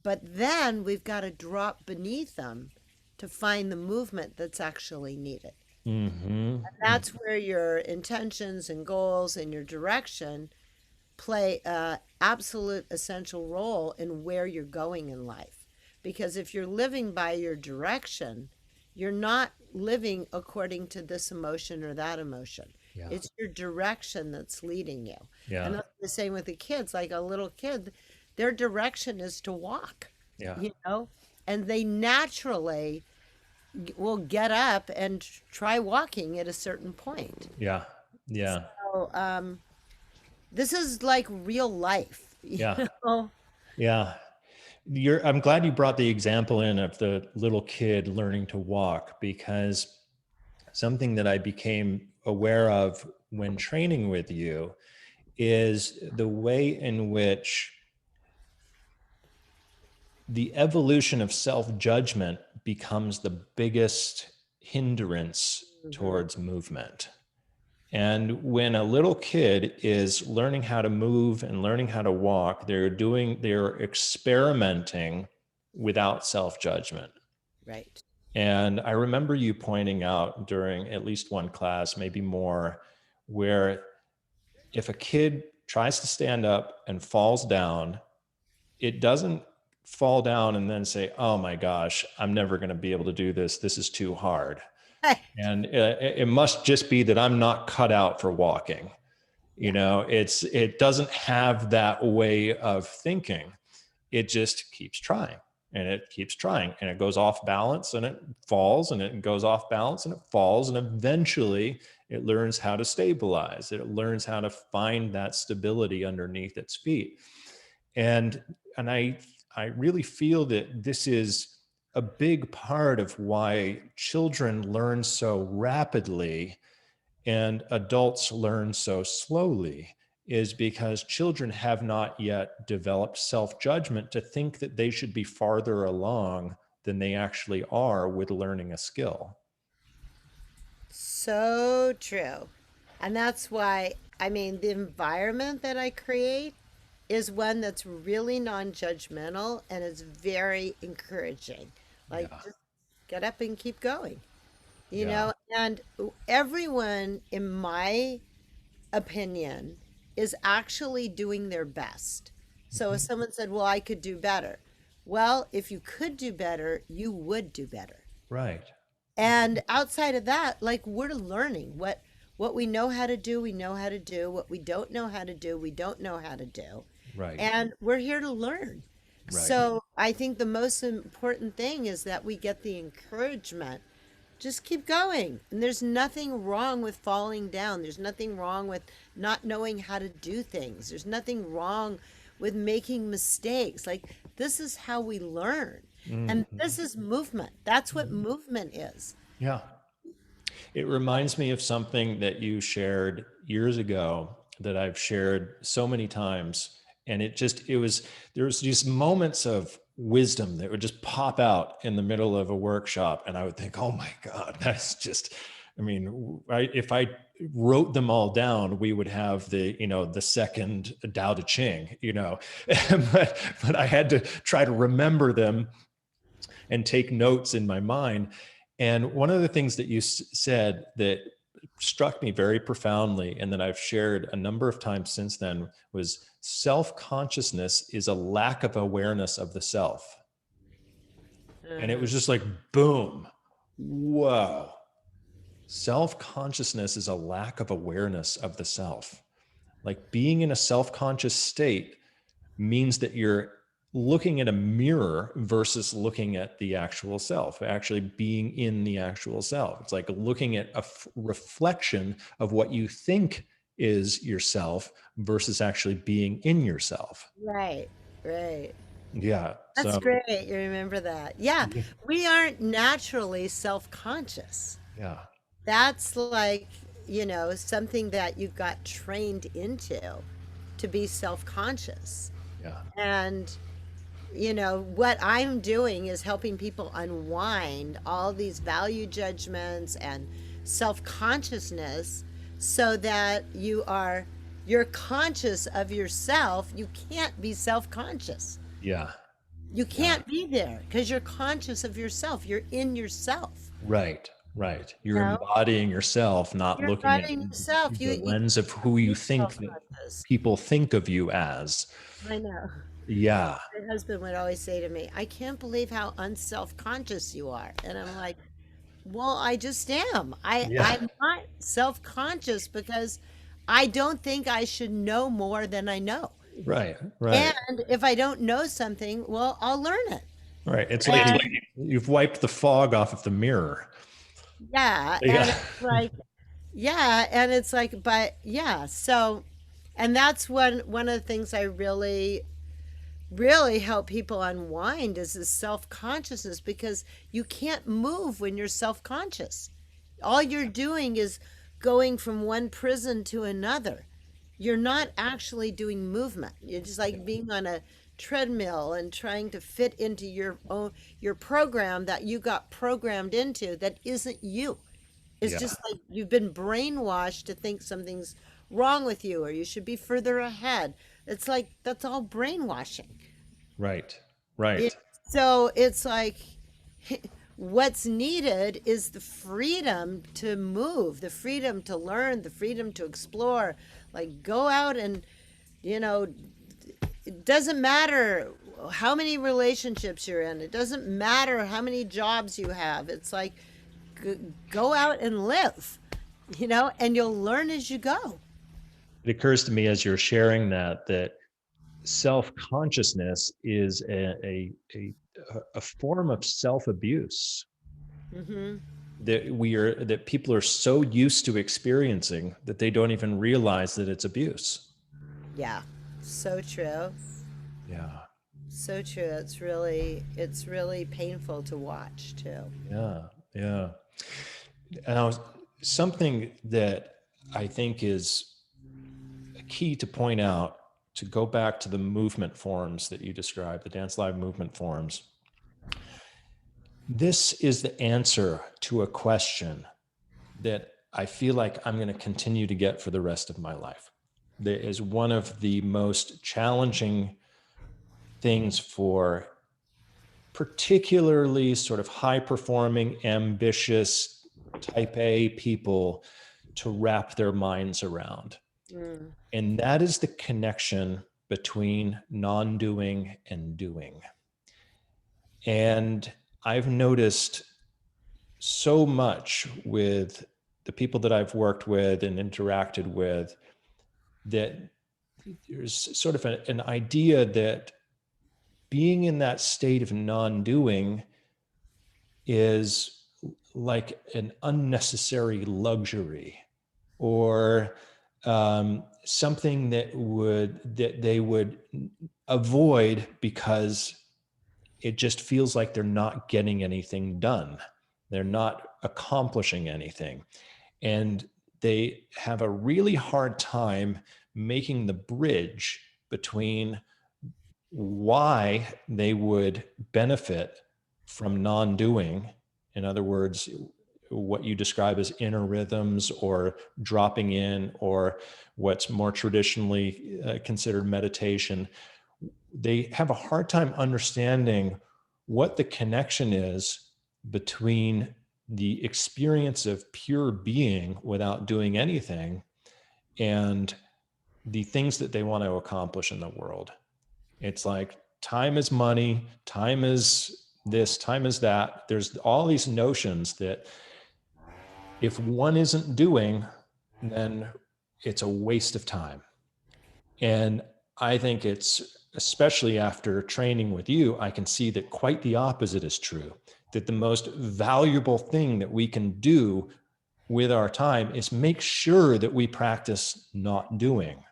But then we've got to drop beneath them to find the movement that's actually needed. Mm-hmm. And that's where your intentions and goals and your direction play a absolute essential role in where you're going in life. Because if you're living by your direction, you're not living according to this emotion or that emotion. Yeah. It's your direction that's leading you. And Yeah. that's the same with the kids. Like a little kid, their direction is to walk, Yeah. you know, and they naturally will get up and try walking at a certain point. Yeah. Yeah. So, this is like real life, Yeah. know? Yeah. I'm glad you brought the example in of the little kid learning to walk, because something that I became aware of when training with you is the way in which the evolution of self-judgment becomes the biggest hindrance Mhm. towards movement. And when a little kid is learning how to move and learning how to walk, they're experimenting without self-judgment. Right. And I remember you pointing out during at least one class, maybe more, where if a kid tries to stand up and falls down, it doesn't fall down and then say, "Oh my gosh, I'm never going to be able to do this. This is too hard." Right. And it must just be that I'm not cut out for walking. Yeah. It doesn't have that way of thinking. It just keeps trying and it keeps trying, and it goes off balance and it falls, and it goes off balance and it falls, and eventually it learns how to stabilize. It learns how to find that stability underneath its feet. And I really feel that this is a big part of why children learn so rapidly and adults learn so slowly, is because children have not yet developed self-judgment to think that they should be farther along than they actually are with learning a skill. So true. And that's why, I mean, the environment that I create is one that's really non-judgmental and it's very encouraging. Like, Yeah. just get up and keep going, Yeah. and everyone, in my opinion, is actually doing their best. So if Mhm. someone said, well, I could do better. Well, if you could do better, you would do better. Right. And outside of that, like, we're learning what we know how to do, we know how to do. What we don't know how to do, we don't know how to do. Right. And we're here to learn. Right. So I think the most important thing is that we get the encouragement. Just keep going. And there's nothing wrong with falling down. There's nothing wrong with not knowing how to do things. There's nothing wrong with making mistakes. Like, this is how we learn. And Mhm. this is movement. That's what movement is. Yeah. It reminds me of something that you shared years ago that I've shared so many times. And there was these moments of wisdom that would just pop out in the middle of a workshop. And I would think, oh my God, that's just, I mean, if I wrote them all down, we would have the second Tao Te Ching, but I had to try to remember them and take notes in my mind. And one of the things that you said that struck me very profoundly, and that I've shared a number of times since then, was self consciousness is a lack of awareness of the self. And it Mhm. was just like, boom, whoa. Self consciousness is a lack of awareness of the self. Like, being in a self conscious state means that you're looking at a mirror versus looking at the actual self, actually being in the actual self. It's like looking at a reflection of what you think is yourself versus actually being in yourself. Right, right. Yeah. That's So, great. You remember that. Yeah, we aren't naturally self-conscious. yeah. That's like, something that you got trained into to be self-conscious. Yeah. And, what I'm doing is helping people unwind all these value judgments and self-consciousness so that you're conscious of yourself. You can't be self-conscious. Yeah. You Yeah. can't be there because you're conscious of yourself. You're in yourself. Right. Right. You You're know, embodying yourself, not you're looking at embodying yourself. the You lens of can't who you be think that self-conscious. people think of you as. I know. Yeah. My husband would always say to me, "I can't believe how unself-conscious you are," and I'm like, "Well, I just am. Yeah. I'm not self-conscious because I don't think I should know more than I know. Right. Right. And if I don't know something, well, I'll learn it." Right. It's like And you've wiped the fog off of the mirror. yeah, and Yeah. it's like, yeah, and it's like, but yeah, so, and that's one of the things I really really help people unwind is this self-consciousness, because you can't move when you're self-conscious. All you're doing is going from one prison to another. You're not actually doing movement. You're just like being on a treadmill and trying to fit into your program that you got programmed into that isn't you. It's Yeah. just like you've been brainwashed to think something's wrong with you or you should be further ahead. It's like that's all brainwashing. Right. It, Right. so it's like what's needed is the freedom to move, the freedom to learn, the freedom to explore. Like go out and, you know, it doesn't matter how many relationships you're in. It doesn't matter how many jobs you have. It's like go out and live, and you'll learn as you go. It occurs to me as you're sharing that self-consciousness is a form of self-abuse Hmm. that people are so used to experiencing that they don't even realize that it's abuse. Yeah, so true. Yeah. So true. It's really painful to watch too. Yeah. Yeah. Now, something that I think is key to point out, to go back to the movement forms that you described, the Dance Live movement forms. This is the answer to a question that I feel like I'm going to continue to get for the rest of my life. That is one of the most challenging things for particularly sort of high performing, ambitious, type A people to wrap their minds around. Mm. And that is the connection between non doing and doing. And I've noticed so much with the people that I've worked with and interacted with that there's sort of an idea that being in that state of non doing is like an unnecessary luxury, or something that they would avoid because it just feels like they're not getting anything done. They're not accomplishing anything. And they have a really hard time making the bridge between why they would benefit from non doing. In other words, what you describe as inner rhythms or dropping in, or what's more traditionally considered meditation. They have a hard time understanding what the connection is between the experience of pure being without doing anything and the things that they want to accomplish in the world. It's like time is money, time is this, time is that. There's all these notions that if one isn't doing, then it's a waste of time. And I think it's, especially after training with you, I can see that quite the opposite is true. That the most valuable thing that we can do with our time is make sure that we practice not doing,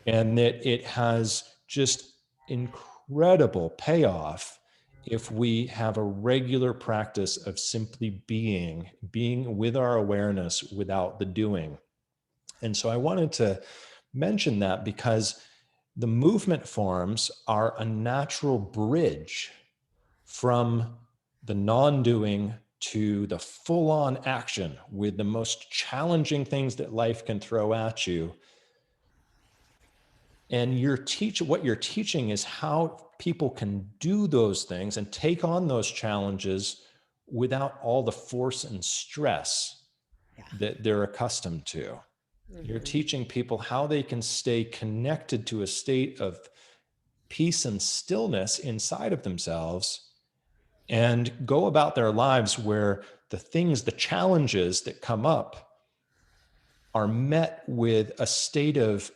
and that it has just incredible payoff if we have a regular practice of simply being with our awareness without the doing. And so I wanted to mention that because the movement forms are a natural bridge from the non-doing to the full-on action with the most challenging things that life can throw at you. And what you're teaching is how people can do those things and take on those challenges without all the force and stress Yeah. that they're accustomed to. You're Hmm. teaching people how they can stay connected to a state of peace and stillness inside of themselves and go about their lives where the challenges that come up are met with a state of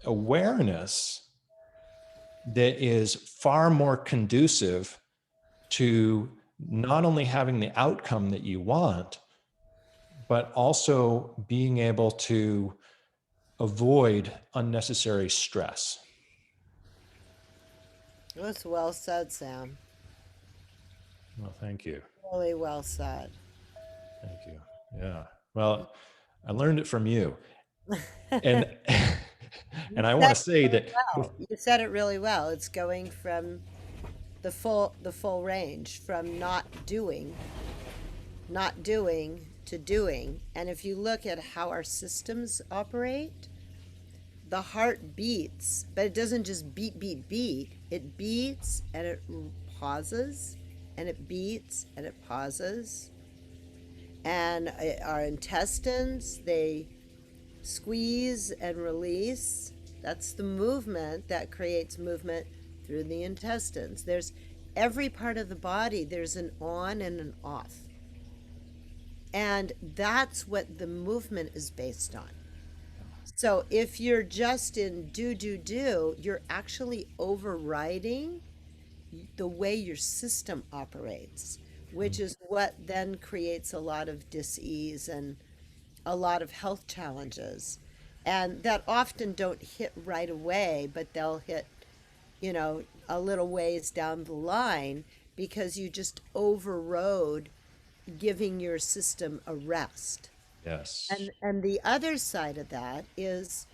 awareness that is far more conducive to not only having the outcome that you want, but also being able to avoid unnecessary stress. That's well said, Sam. Well, thank you. Really well said. Thank you. Yeah. Well, I learned it from you. And You and I want said to it say really that well. You said it really well. It's going from the full range, from not doing to doing. And if you look at how our systems operate, the heart beats, but it doesn't just beat, beat, beat. It beats and it pauses, and it beats and it pauses. And our intestines, they squeeze and release. That's the movement that creates movement through the intestines. There's every part of the body, there's an on and an off. And that's what the movement is based on. So if you're just in do, do, do, you're actually overriding the way your system operates, which is what then creates a lot of dis-ease and a lot of health challenges. And that often don't hit right away, but they'll hit, a little ways down the line because you just overrode giving your system a rest. yes. And the other side of that is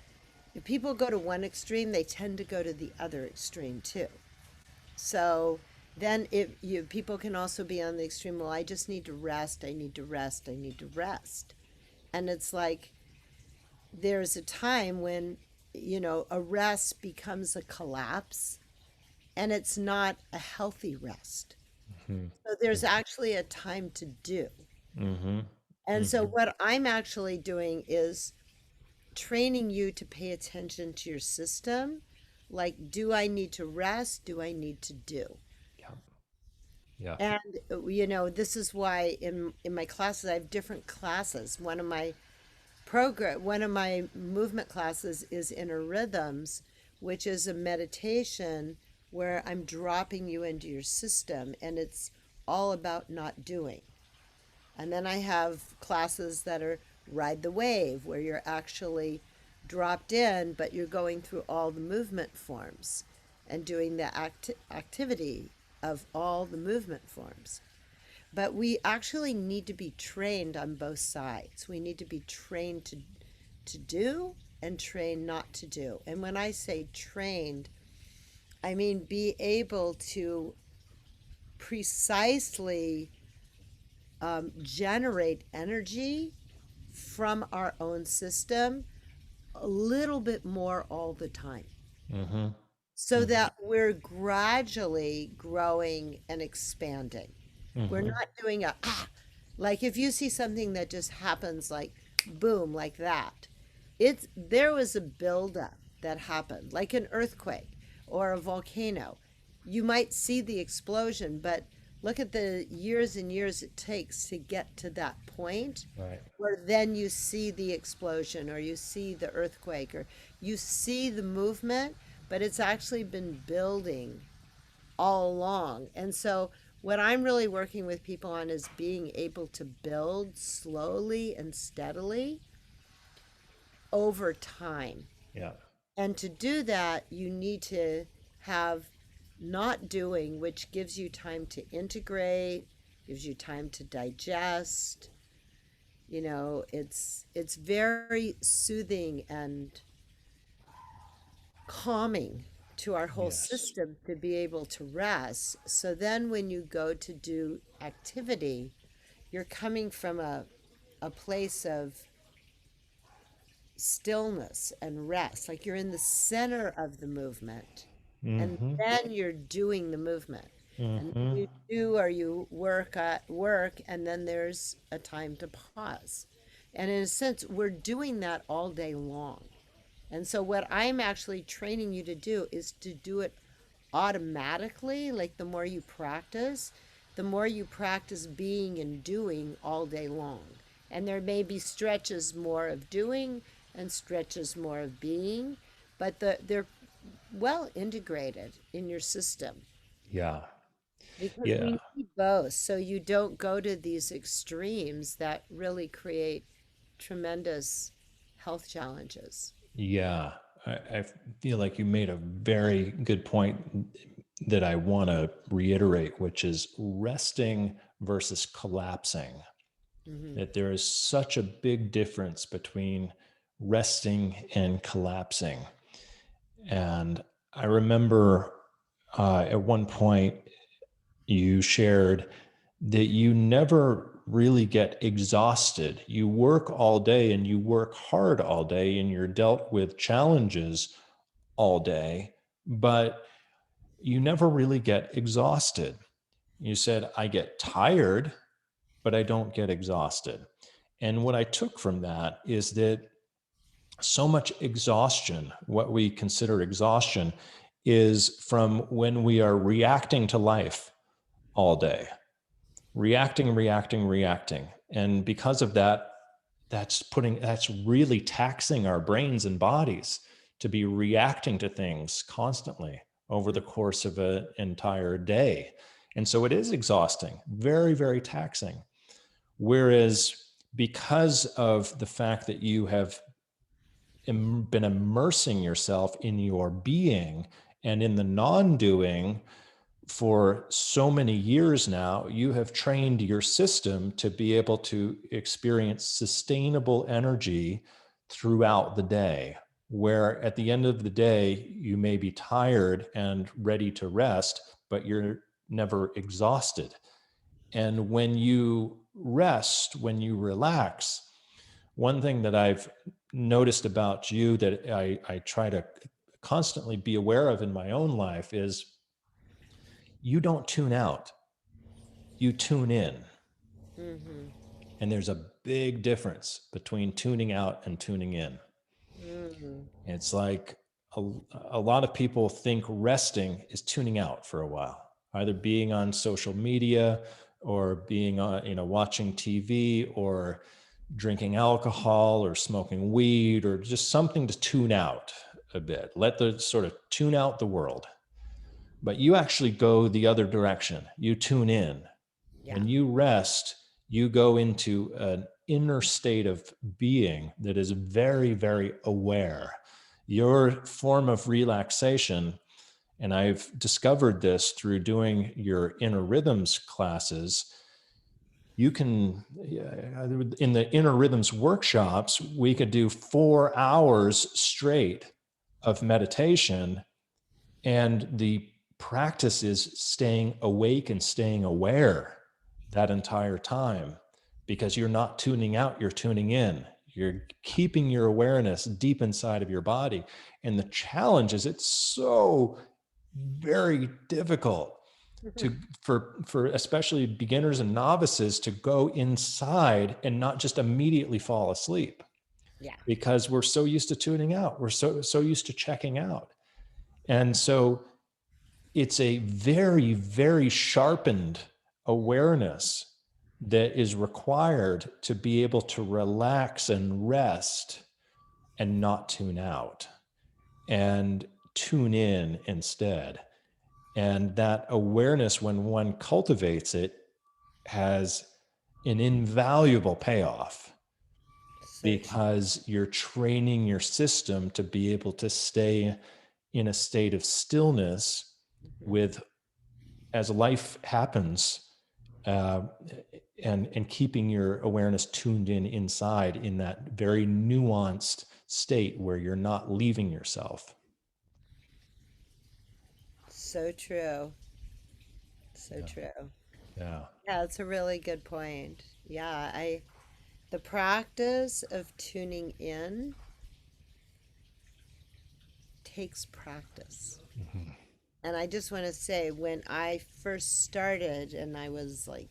if people go to one extreme, they tend to go to the other extreme too. So then if you people can also be on the extreme, well, I just need to rest, I need to rest, I need to rest. And it's like there's a time when, a rest becomes a collapse and it's not a healthy rest. Hmm. So there's actually a time to do. Mm-hmm. And so Mm-hmm. what I'm actually doing is training you to pay attention to your system. Like, do I need to rest? Do I need to do? Yeah. Yeah. And this is why in my classes I have different classes. One of my movement classes is inner rhythms, which is a meditation where I'm dropping you into your system and it's all about not doing. And then I have classes that are ride the wave, where you're actually dropped in, but you're going through all the movement forms and doing the activity of all the movement forms. But we actually need to be trained on both sides. We need to be trained to do and trained not to do. And when I say trained, I mean be able to precisely generate energy from our own system a little bit more all the time Mm-hmm. so Mm-hmm. that we're gradually growing and expanding. We're Mm-hmm. not doing like if you see something that just happens like boom, like that, there was a buildup that happened, like an earthquake or a volcano. You might see the explosion, but look at the years and years it takes to get to that point Right. where then you see the explosion or you see the earthquake or you see the movement, but it's actually been building all along. And so, what I'm really working with people on is being able to build slowly and steadily over time. Yeah. And to do that, you need to have not doing, which gives you time to integrate, gives you time to digest. It's very soothing and calming to our whole Yes. system to be able to rest. So then when you go to do activity, you're coming from a place of stillness and rest. Like you're in the center of the movement. And Mm-hmm. then you're doing the movement. And then Mm-hmm. you do or you work at work, and then there's a time to pause. And in a sense, we're doing that all day long. And so, what I'm actually training you to do is to do it automatically. Like the more you practice being and doing all day long. And there may be stretches more of doing and stretches more of being, but they're well integrated in your system Yeah. because Yeah. we need both. So you don't go to these extremes that really create tremendous health challenges. Yeah. I feel like you made a very good point. that I want to reiterate, which is resting versus collapsing. Hmm. That there is such a big difference between resting and collapsing. And I remember at one point you shared that you never really get exhausted. You work all day and you work hard all day and you're dealt with challenges all day, but you never really get exhausted. You said, I get tired, but I don't get exhausted. And what I took from that is that so much exhaustion, what we consider exhaustion, is from when we are reacting to life all day, reacting, reacting, reacting. And because of that, that's really taxing our brains and bodies to be reacting to things constantly over the course of an entire day. And so it is exhausting, very, very taxing. Whereas because of the fact that you have been immersing yourself in your being and in the non doing for so many years now, you have trained your system to be able to experience sustainable energy throughout the day. Where at the end of the day, you may be tired and ready to rest, but you're never exhausted. And when you rest, when you relax, one thing that I've noticed about you that I try to constantly be aware of in my own life is you don't tune out, you tune in. Hmm. And there's a big difference between tuning out and tuning in. Hmm. It's like a, a lot of people think resting is tuning out for a while, either being on social media or being on, watching TV or drinking alcohol or smoking weed or just something to tune out a bit. Let the sort of tune out the world. But you actually go the other direction. You tune in. Yeah. When you rest, you go into an inner state of being that is very, very aware. Your form of relaxation, and I've discovered this through doing your inner rhythms classes, you can, in the inner rhythms workshops, we could do 4 hours straight of meditation. And the practice is staying awake and staying aware that entire time because you're not tuning out, you're tuning in. You're keeping your awareness deep inside of your body. And the challenge is it's so very difficult to for especially beginners and novices to go inside and not just immediately fall asleep Yeah. because we're so used to tuning out. We're so used to checking out. And so it's a very, very sharpened awareness that is required to be able to relax and rest and not tune out and tune in instead. And that awareness, when one cultivates it, has an invaluable payoff So true. because you're training your system to be able to stay in a state of stillness Hmm. with as life happens, uh, and keeping your awareness tuned in inside in that very nuanced state where you're not leaving yourself. So true. So Yeah, true. yeah. Yeah, that's a really good point. Yeah, the practice of tuning in takes practice. Mhm. And I just want to say, when I first started, and I was like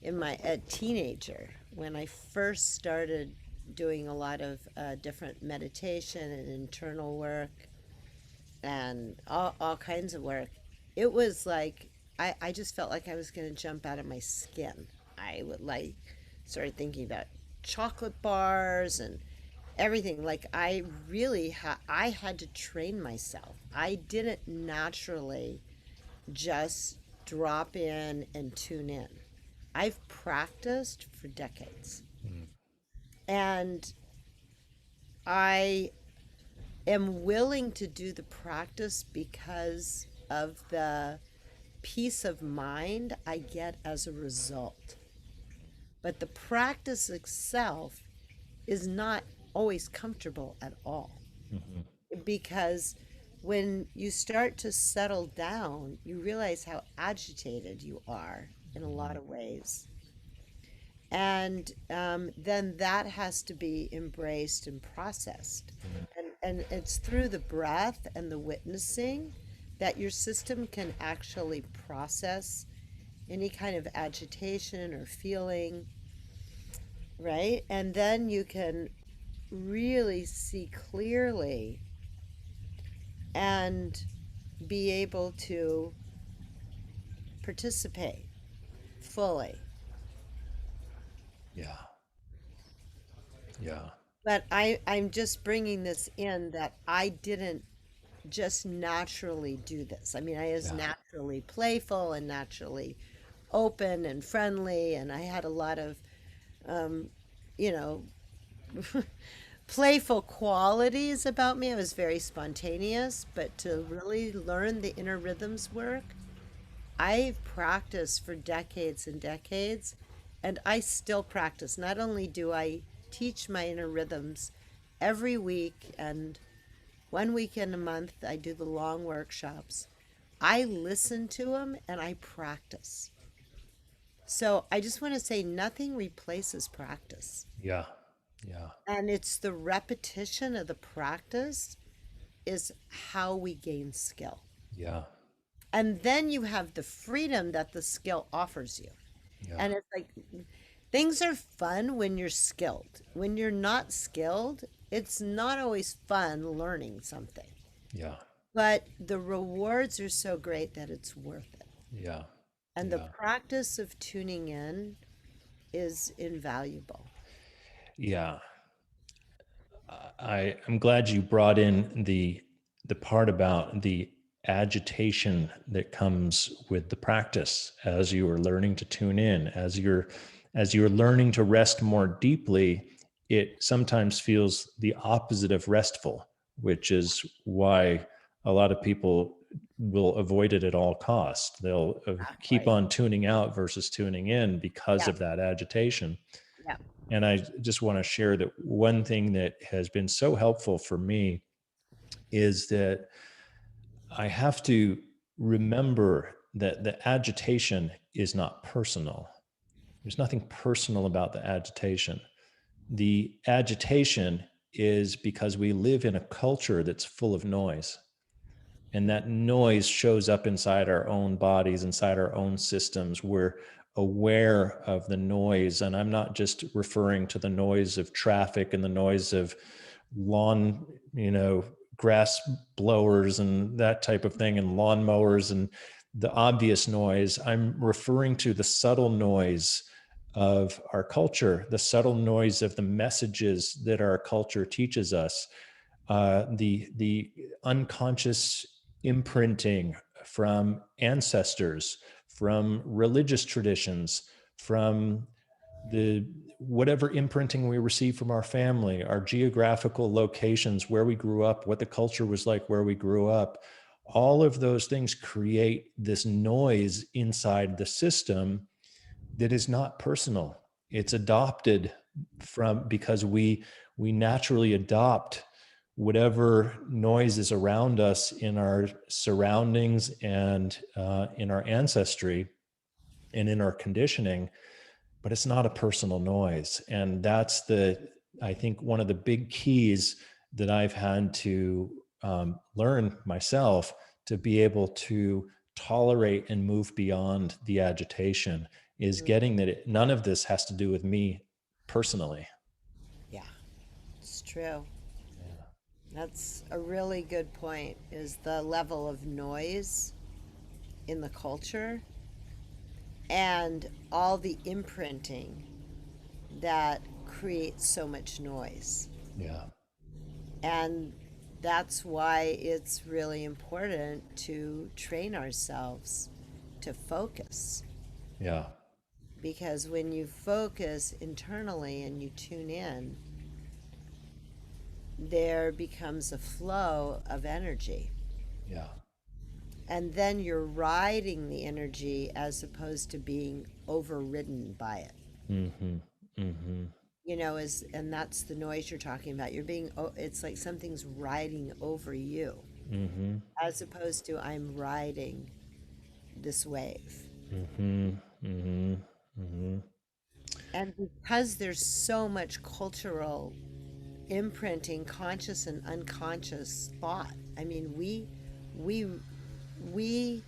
in my a teenager, when I first started doing a lot of different meditation and internal work and all kinds of work, it was like I just felt like I was going to jump out of my skin. I would like started thinking about chocolate bars and everything. Like I had to train myself. I didn't naturally just drop in and tune in. I've practiced for decades. Mm. And I am willing to do the practice because of the peace of mind I get as a result. But the practice itself is not always comfortable at all, Hmm. because when you start to settle down, you realize how agitated you are in a lot Hmm. of ways. And then that has to be embraced and processed. And it's through the breath and the witnessing that your system can actually process any kind of agitation or feeling, right? And then you can really see clearly and be able to participate fully. Yeah. Yeah. But I'm just bringing this in that I didn't just naturally do this. I mean, I was Yeah. naturally playful and naturally open and friendly, and I had a lot of, um, you know, playful qualities about me. I was very spontaneous, but to really learn the inner rhythms work, I've practiced for decades and decades, and I still practice. Not only do I teach my inner rhythms every week, and 1 week in a month, I do the long workshops. I listen to them and I practice. So I just want to say nothing replaces practice. Yeah. Yeah. And it's the repetition of the practice is how we gain skill. Yeah. And then you have the freedom that the skill offers you. Yeah. And it's like things are fun when you're skilled. When you're not skilled, it's not always fun learning something. Yeah. But the rewards are so great that it's worth it. Yeah. And the Yeah. practice of tuning in is invaluable. Yeah. I'm glad you brought in the part about the agitation that comes with the practice as you are learning to tune in, as you're learning to rest more deeply. It sometimes feels the opposite of restful, which is why a lot of people will avoid it at all costs. They'll keep Exactly. on tuning out versus tuning in because Yeah. of that agitation. Yeah. And I just want to share that one thing that has been so helpful for me is that I have to remember that the agitation is not personal. There's nothing personal about the agitation. The agitation is because we live in a culture that's full of noise. And that noise shows up inside our own bodies, inside our own systems. We're aware of the noise. And I'm not just referring to the noise of traffic and the noise of lawn, grass blowers and that type of thing, and lawn mowers and the obvious noise. I'm referring to the subtle noise of our culture, the subtle noise of the messages that our culture teaches us, the unconscious imprinting from ancestors, from religious traditions, from the whatever imprinting we receive from our family, our geographical locations, where we grew up, what the culture was like where we grew up. All of those things create this noise inside the system that is not personal. It's adopted from because we naturally adopt whatever noise is around us in our surroundings and in our ancestry and in our conditioning, but it's not a personal noise. And that's I think, one of the big keys that I've had to learn myself to be able to tolerate and move beyond the agitation is Mm. getting that none of this has to do with me personally. Yeah, it's true. Yeah. That's a really good point, is the level of noise in the culture and all the imprinting that creates so much noise. Yeah. And that's why it's really important to train ourselves to focus. Yeah. Because when you focus internally and you tune in, there becomes a flow of energy. Yeah. And then you're riding the energy as opposed to being overridden by it. Mm-hmm. Mm-hmm. And that's the noise you're talking about. It's like something's riding over you Mm-hmm. as opposed to I'm riding this wave. Mm-hmm. Mm-hmm. Mm-hmm. And because there's so much cultural imprinting, conscious and unconscious thought, I mean, we we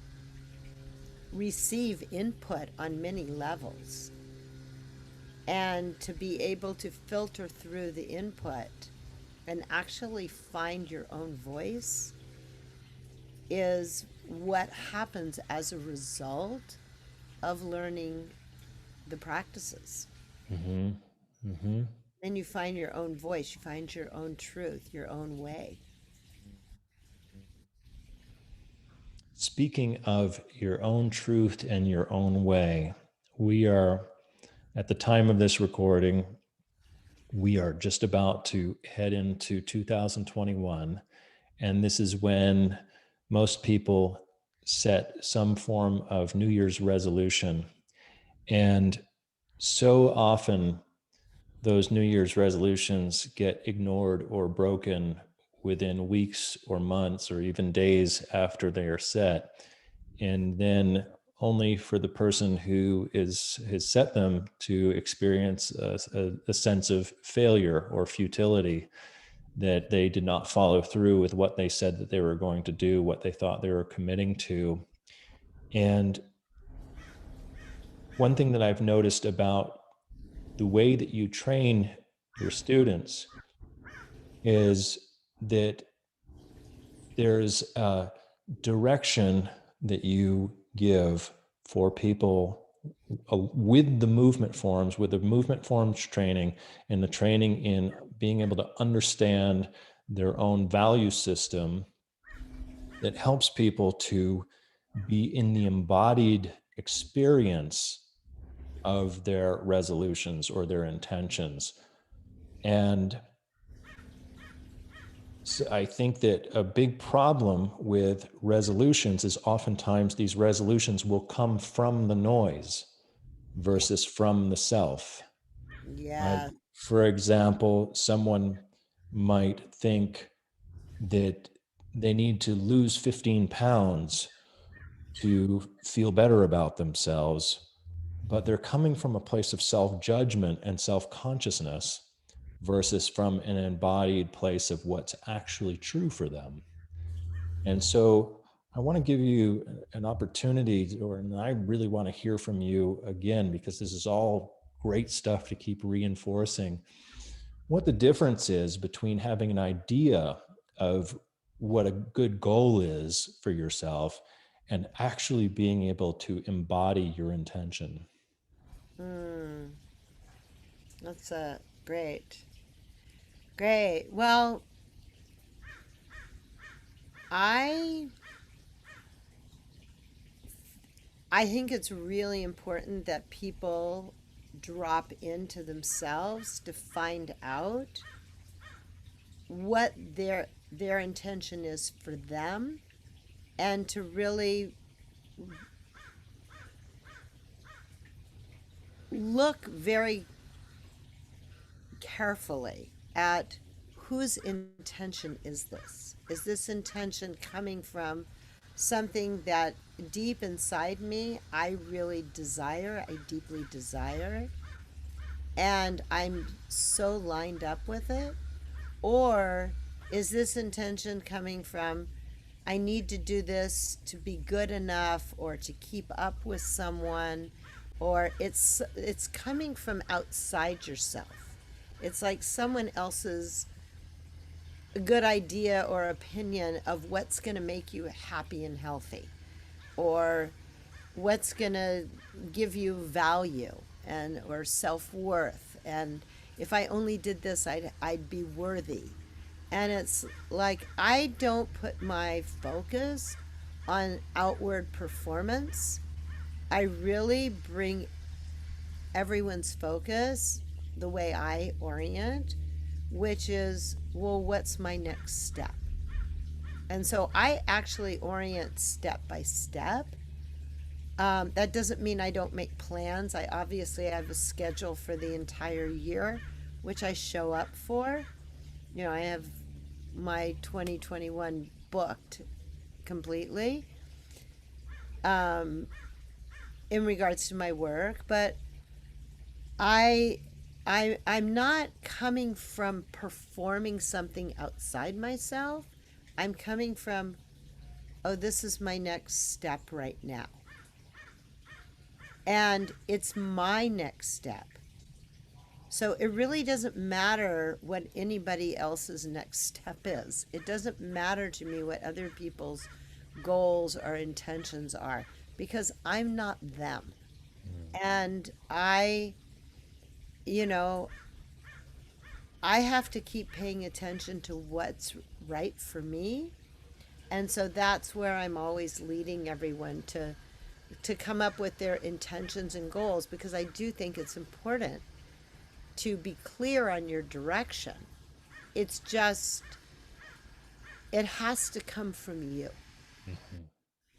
receive input on many levels, and to be able to filter through the input and actually find your own voice is what happens as a result of learning the practices. Mm-hmm. Mm-hmm. Then you find your own voice, you find your own truth, your own way. Speaking of your own truth and your own way, we are at the time of this recording, we are just about to head into 2021. And this is when most people set some form of New Year's resolution. And so often, those New Year's resolutions get ignored or broken within weeks or months or even days after they are set. And then only for the person who has set them to experience a sense of failure or futility, that they did not follow through with what they said that they were going to do, what they thought they were committing to. And one thing that I've noticed about the way that you train your students is that there's a direction that you give for people with the movement forms, with the movement forms training and the training in being able to understand their own value system, that helps people to be in the embodied experience of their resolutions or their intentions. And so I think that a big problem with resolutions is oftentimes these resolutions will come from the noise versus from the self. Right? Yeah. For example, someone might think that they need to lose 15 pounds to feel better about themselves, but they're coming from a place of self judgment and self consciousness versus from an embodied place of what's actually true for them. And so I want to give you an opportunity, and I really want to hear from you again, because this is all great stuff to keep reinforcing what the difference is between having an idea of what a good goal is for yourself and actually being able to embody your intention. Hmm. That's great. Great. Well, I I think it's really important that people drop into themselves to find out what their intention is for them, and to really look very carefully at whose intention is this? Is this intention coming from something that deep inside me I really desire, I deeply desire, and I'm so lined up with it? Or is this intention coming from I need to do this to be good enough or to keep up with someone, or it's coming from outside yourself. It's like someone else's good idea or opinion of what's going to make you happy and healthy, or what's going to give you value and or self-worth, and if I only did this I'd be worthy. And it's like I don't put my focus on outward performance. I really bring everyone's focus the way I orient, which is, well, what's my next step? And so I actually orient step by step. That doesn't mean I don't make plans. I obviously have a schedule for the entire year, which I show up for. You know, I have my 2021 booked completely um, in regards to my work, but I, I'm not coming from performing something outside myself. I'm coming from, oh, this is my next step right now. And it's my next step. So it really doesn't matter what anybody else's next step is. It doesn't matter to me what other people's goals or intentions are because I'm not them. Mm. And you know, I have to keep paying attention to what's right for me. And so that's where I'm always leading everyone to come up with their intentions and goals because I do think it's important to be clear on your direction. It's just, it has to come from you. Mhm.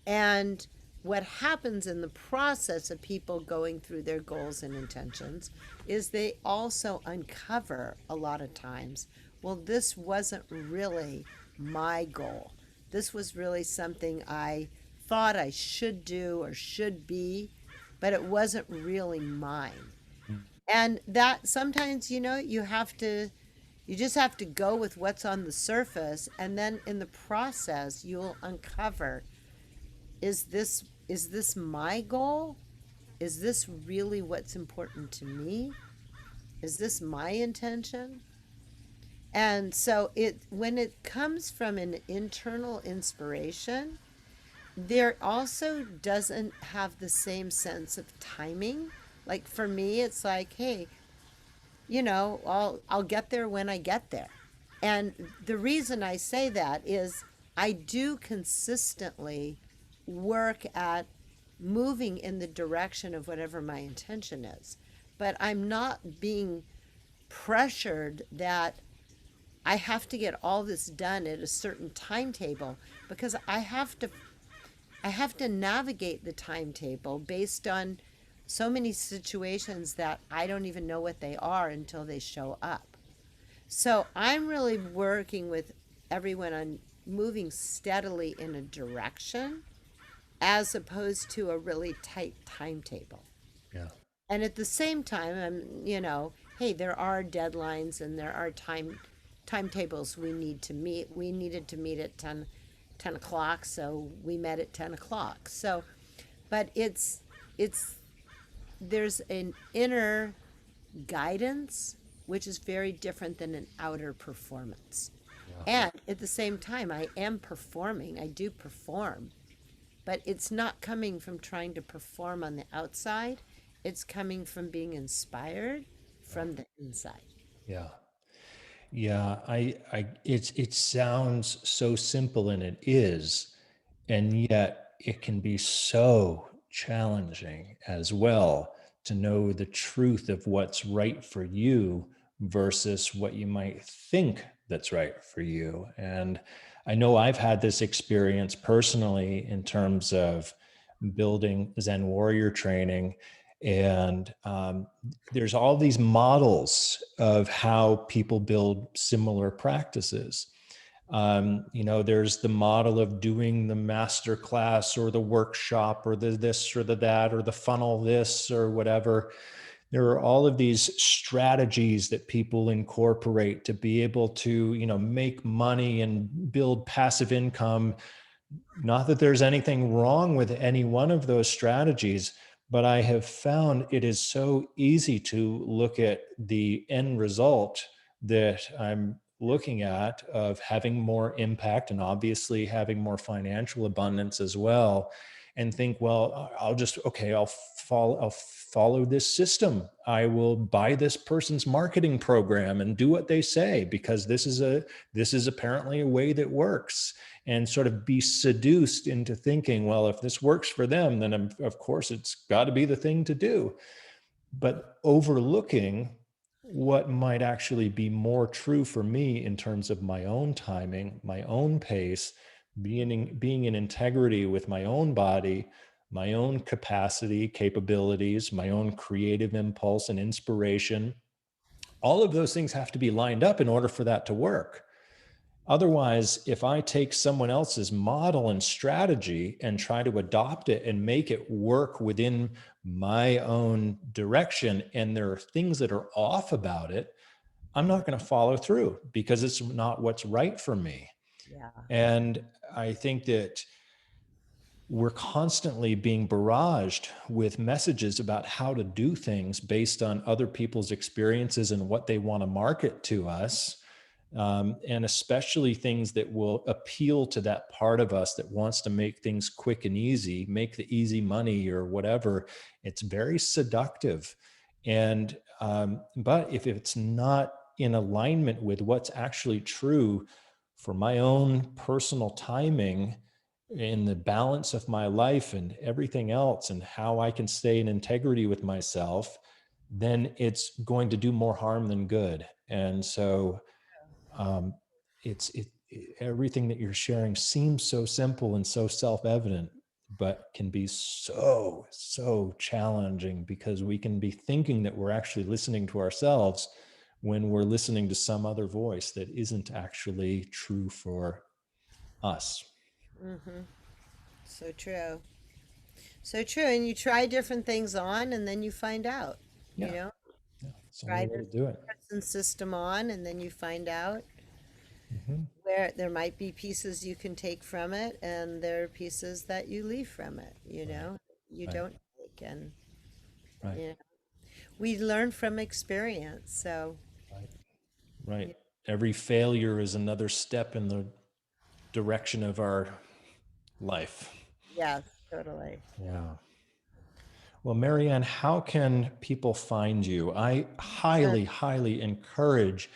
And what happens in the process of people going through their goals and intentions is they also uncover a lot of times, well, this wasn't really my goal. This was really something I thought I should do or should be, but it wasn't really mine. Mm. And that sometimes, you just have to go with what's on the surface. And then in the process, you'll uncover, is this my goal? Is this really what's important to me? Is this my intention? And so when it comes from an internal inspiration, there also doesn't have the same sense of timing. Like for me, it's like, hey, I'll get there when I get there. And the reason I say that is I do consistently work at moving in the direction of whatever my intention is. But I'm not being pressured that I have to get all this done at a certain timetable because I have to navigate the timetable based on so many situations that I don't even know what they are until they show up. So I'm really working with everyone on moving steadily in a direction as opposed to a really tight timetable. Yeah. And at the same time, hey, there are deadlines and there are timetables we need to meet. We needed to meet at 10 o'clock, so we met at 10 o'clock. So, but it's there's an inner guidance which is very different than an outer performance. Yeah. And at the same time, I am performing. I do perform, but it's not coming from trying to perform on the outside. It's coming from being inspired Yeah. from the inside. Yeah. Yeah, it sounds so simple, and it is, and yet it can be so challenging as well to know the truth of what's right for you versus what you might think that's right for you. And I know I've had this experience personally in terms of building Zen warrior training. And there's all these models of how people build similar practices. There's the model of doing the master class or the workshop or the this or the that or the funnel this or whatever. There are all of these strategies that people incorporate to be able to, make money and build passive income. Not that there's anything wrong with any one of those strategies, but I have found it is so easy to look at the end result that I'm looking at of having more impact and obviously having more financial abundance as well, and think, well, I'll follow this system. I will buy this person's marketing program and do what they say because this is apparently a way that works, and sort of be seduced into thinking, well, if this works for them, then of course it's got to be the thing to do. But overlooking what might actually be more true for me in terms of my own timing, my own pace, being in integrity with my own body, my own capacity, capabilities, my own creative impulse and inspiration. All of those things have to be lined up in order for that to work. Otherwise, if I take someone else's model and strategy and try to adopt it and make it work within my own direction, and there are things that are off about it, I'm not going to follow through because it's not what's right for me. Yeah. And I think that we're constantly being barraged with messages about how to do things based on other people's experiences and what they want to market to us. And especially things that will appeal to that part of us that wants to make things quick and easy, make the easy money or whatever. It's very seductive. And, but if it's not in alignment with what's actually true for my own personal timing, in the balance of my life and everything else, and how I can stay in integrity with myself, then it's going to do more harm than good. And so um, everything that you're sharing seems so simple and so self-evident, but can be so challenging, because we can be thinking that we're actually listening to ourselves when we're listening to some other voice that isn't actually true for us. Mm-hmm. So true. So true. And you try different things on and then you find out, you Yeah, know, yeah, it's the only try way this to do it. person system on and then you find out Hmm. where there might be pieces you can take from it and there are pieces that you leave from it, Right, you right, don't take. And, right, you know, we learn from experience. So, right, right. y- Every failure is another step in the direction of our life. yes, totally. Yeah. Well, Marianne, how can people find you? I Uh, highly encourage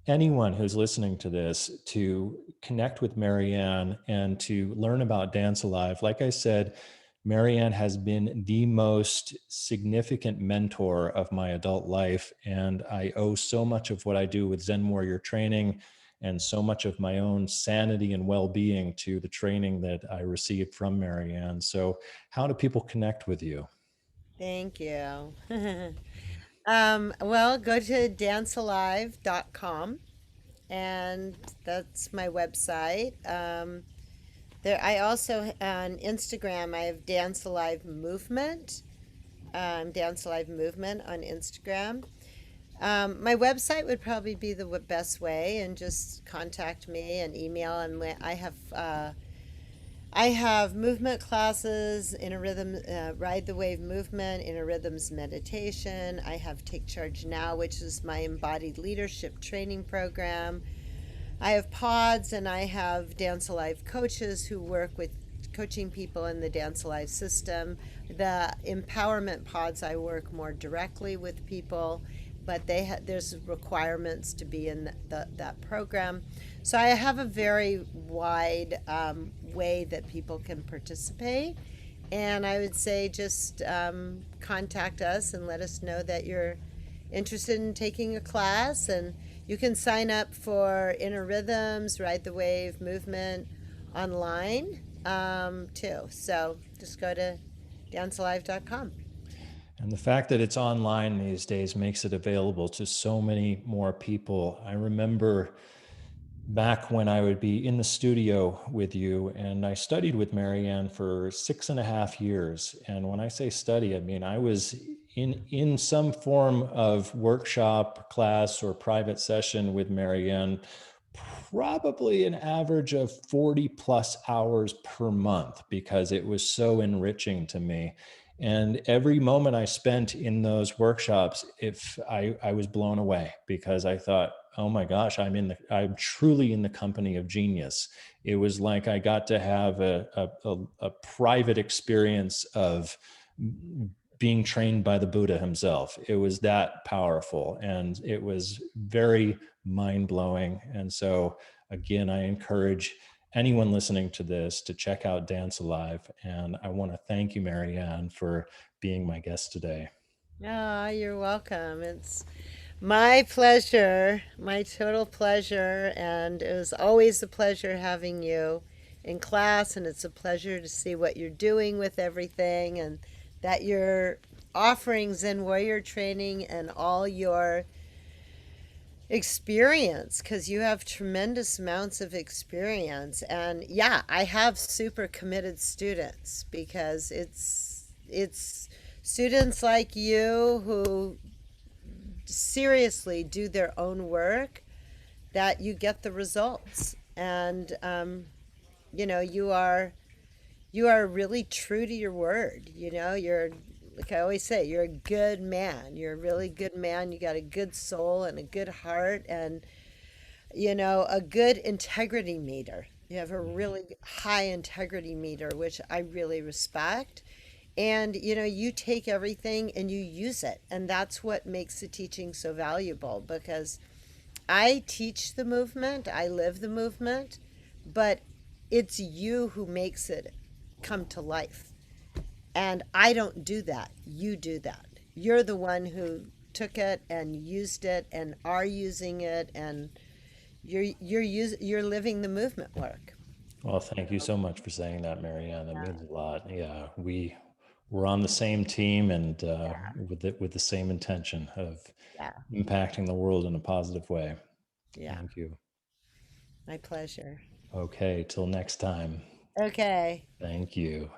anyone who's listening to this to connect with Marianne and to learn about Dance Alive. Like I said, Marianne has been the most significant mentor of my adult life, and I owe so much of what I do with Zen Warrior training and so much of my own sanity and well-being to the training that I received from Marianne. So, how do people connect with you? Thank you. Well, go to dancealive.com and that's my website. There, I also on Instagram I have Dance Alive Movement. Dance Alive Movement on Instagram. My website would probably be the best way, and just contact me and email. And I have movement classes, inner rhythm, ride the wave movement, inner rhythms meditation. I have Take Charge Now, which is my embodied leadership training program. I have pods, and I have Dance Alive coaches who work with coaching people in the Dance Alive system. The empowerment pods, I work more directly with people, but there's requirements to be in that program. So I have a very wide way that people can participate. And I would say just contact us and let us know that you're interested in taking a class. And you can sign up for Inner Rhythms, Ride the Wave movement online too. So just go to dancealive.com. And the fact that it's online these days makes it available to so many more people. I remember back when I would be in the studio with you, and I studied with Marianne for 6.5 years. And when I say study, I mean I was in some form of workshop, class, or private session with Marianne, probably an average of 40 plus hours per month, because it was so enriching to me. And every moment I spent in those workshops, if I was blown away, because I thought, oh my gosh, I'm truly in the company of genius. It was like I got to have a private experience of being trained by the Buddha himself. It was that powerful, and it was very mind blowing. And so, again, I encourage anyone listening to this to check out Dance Alive. And I want to thank you, Marianne, for being my guest today. Ah, you're welcome. It's my pleasure, my total pleasure. And it was always a pleasure having you. in class, and it's a pleasure to see what you're doing with everything, and that your offerings in warrior training and all your experience, because you have tremendous amounts of experience. And yeah, I have super committed students, because it's students like you who seriously do their own work that you get the results. And you are really true to your word. You're, like I always say, you're a good man. You're a really good man. You got a good soul and a good heart, and a good integrity meter. You have a really high integrity meter, which I really respect. And you take everything and you use it, and that's what makes the teaching so valuable, because I teach the movement, I live the movement, but it's you who makes it come to life. And I don't do that. You do that. You're the one who took it and used it and are using it, and you're living the movement work. Well, thank you so much for saying that, Marianne. That means a lot. Yeah, we're on the same team, and with the same intention of Yeah. impacting the world in a positive way. Yeah. Thank you. My pleasure. Okay, till next time. Okay. Thank you.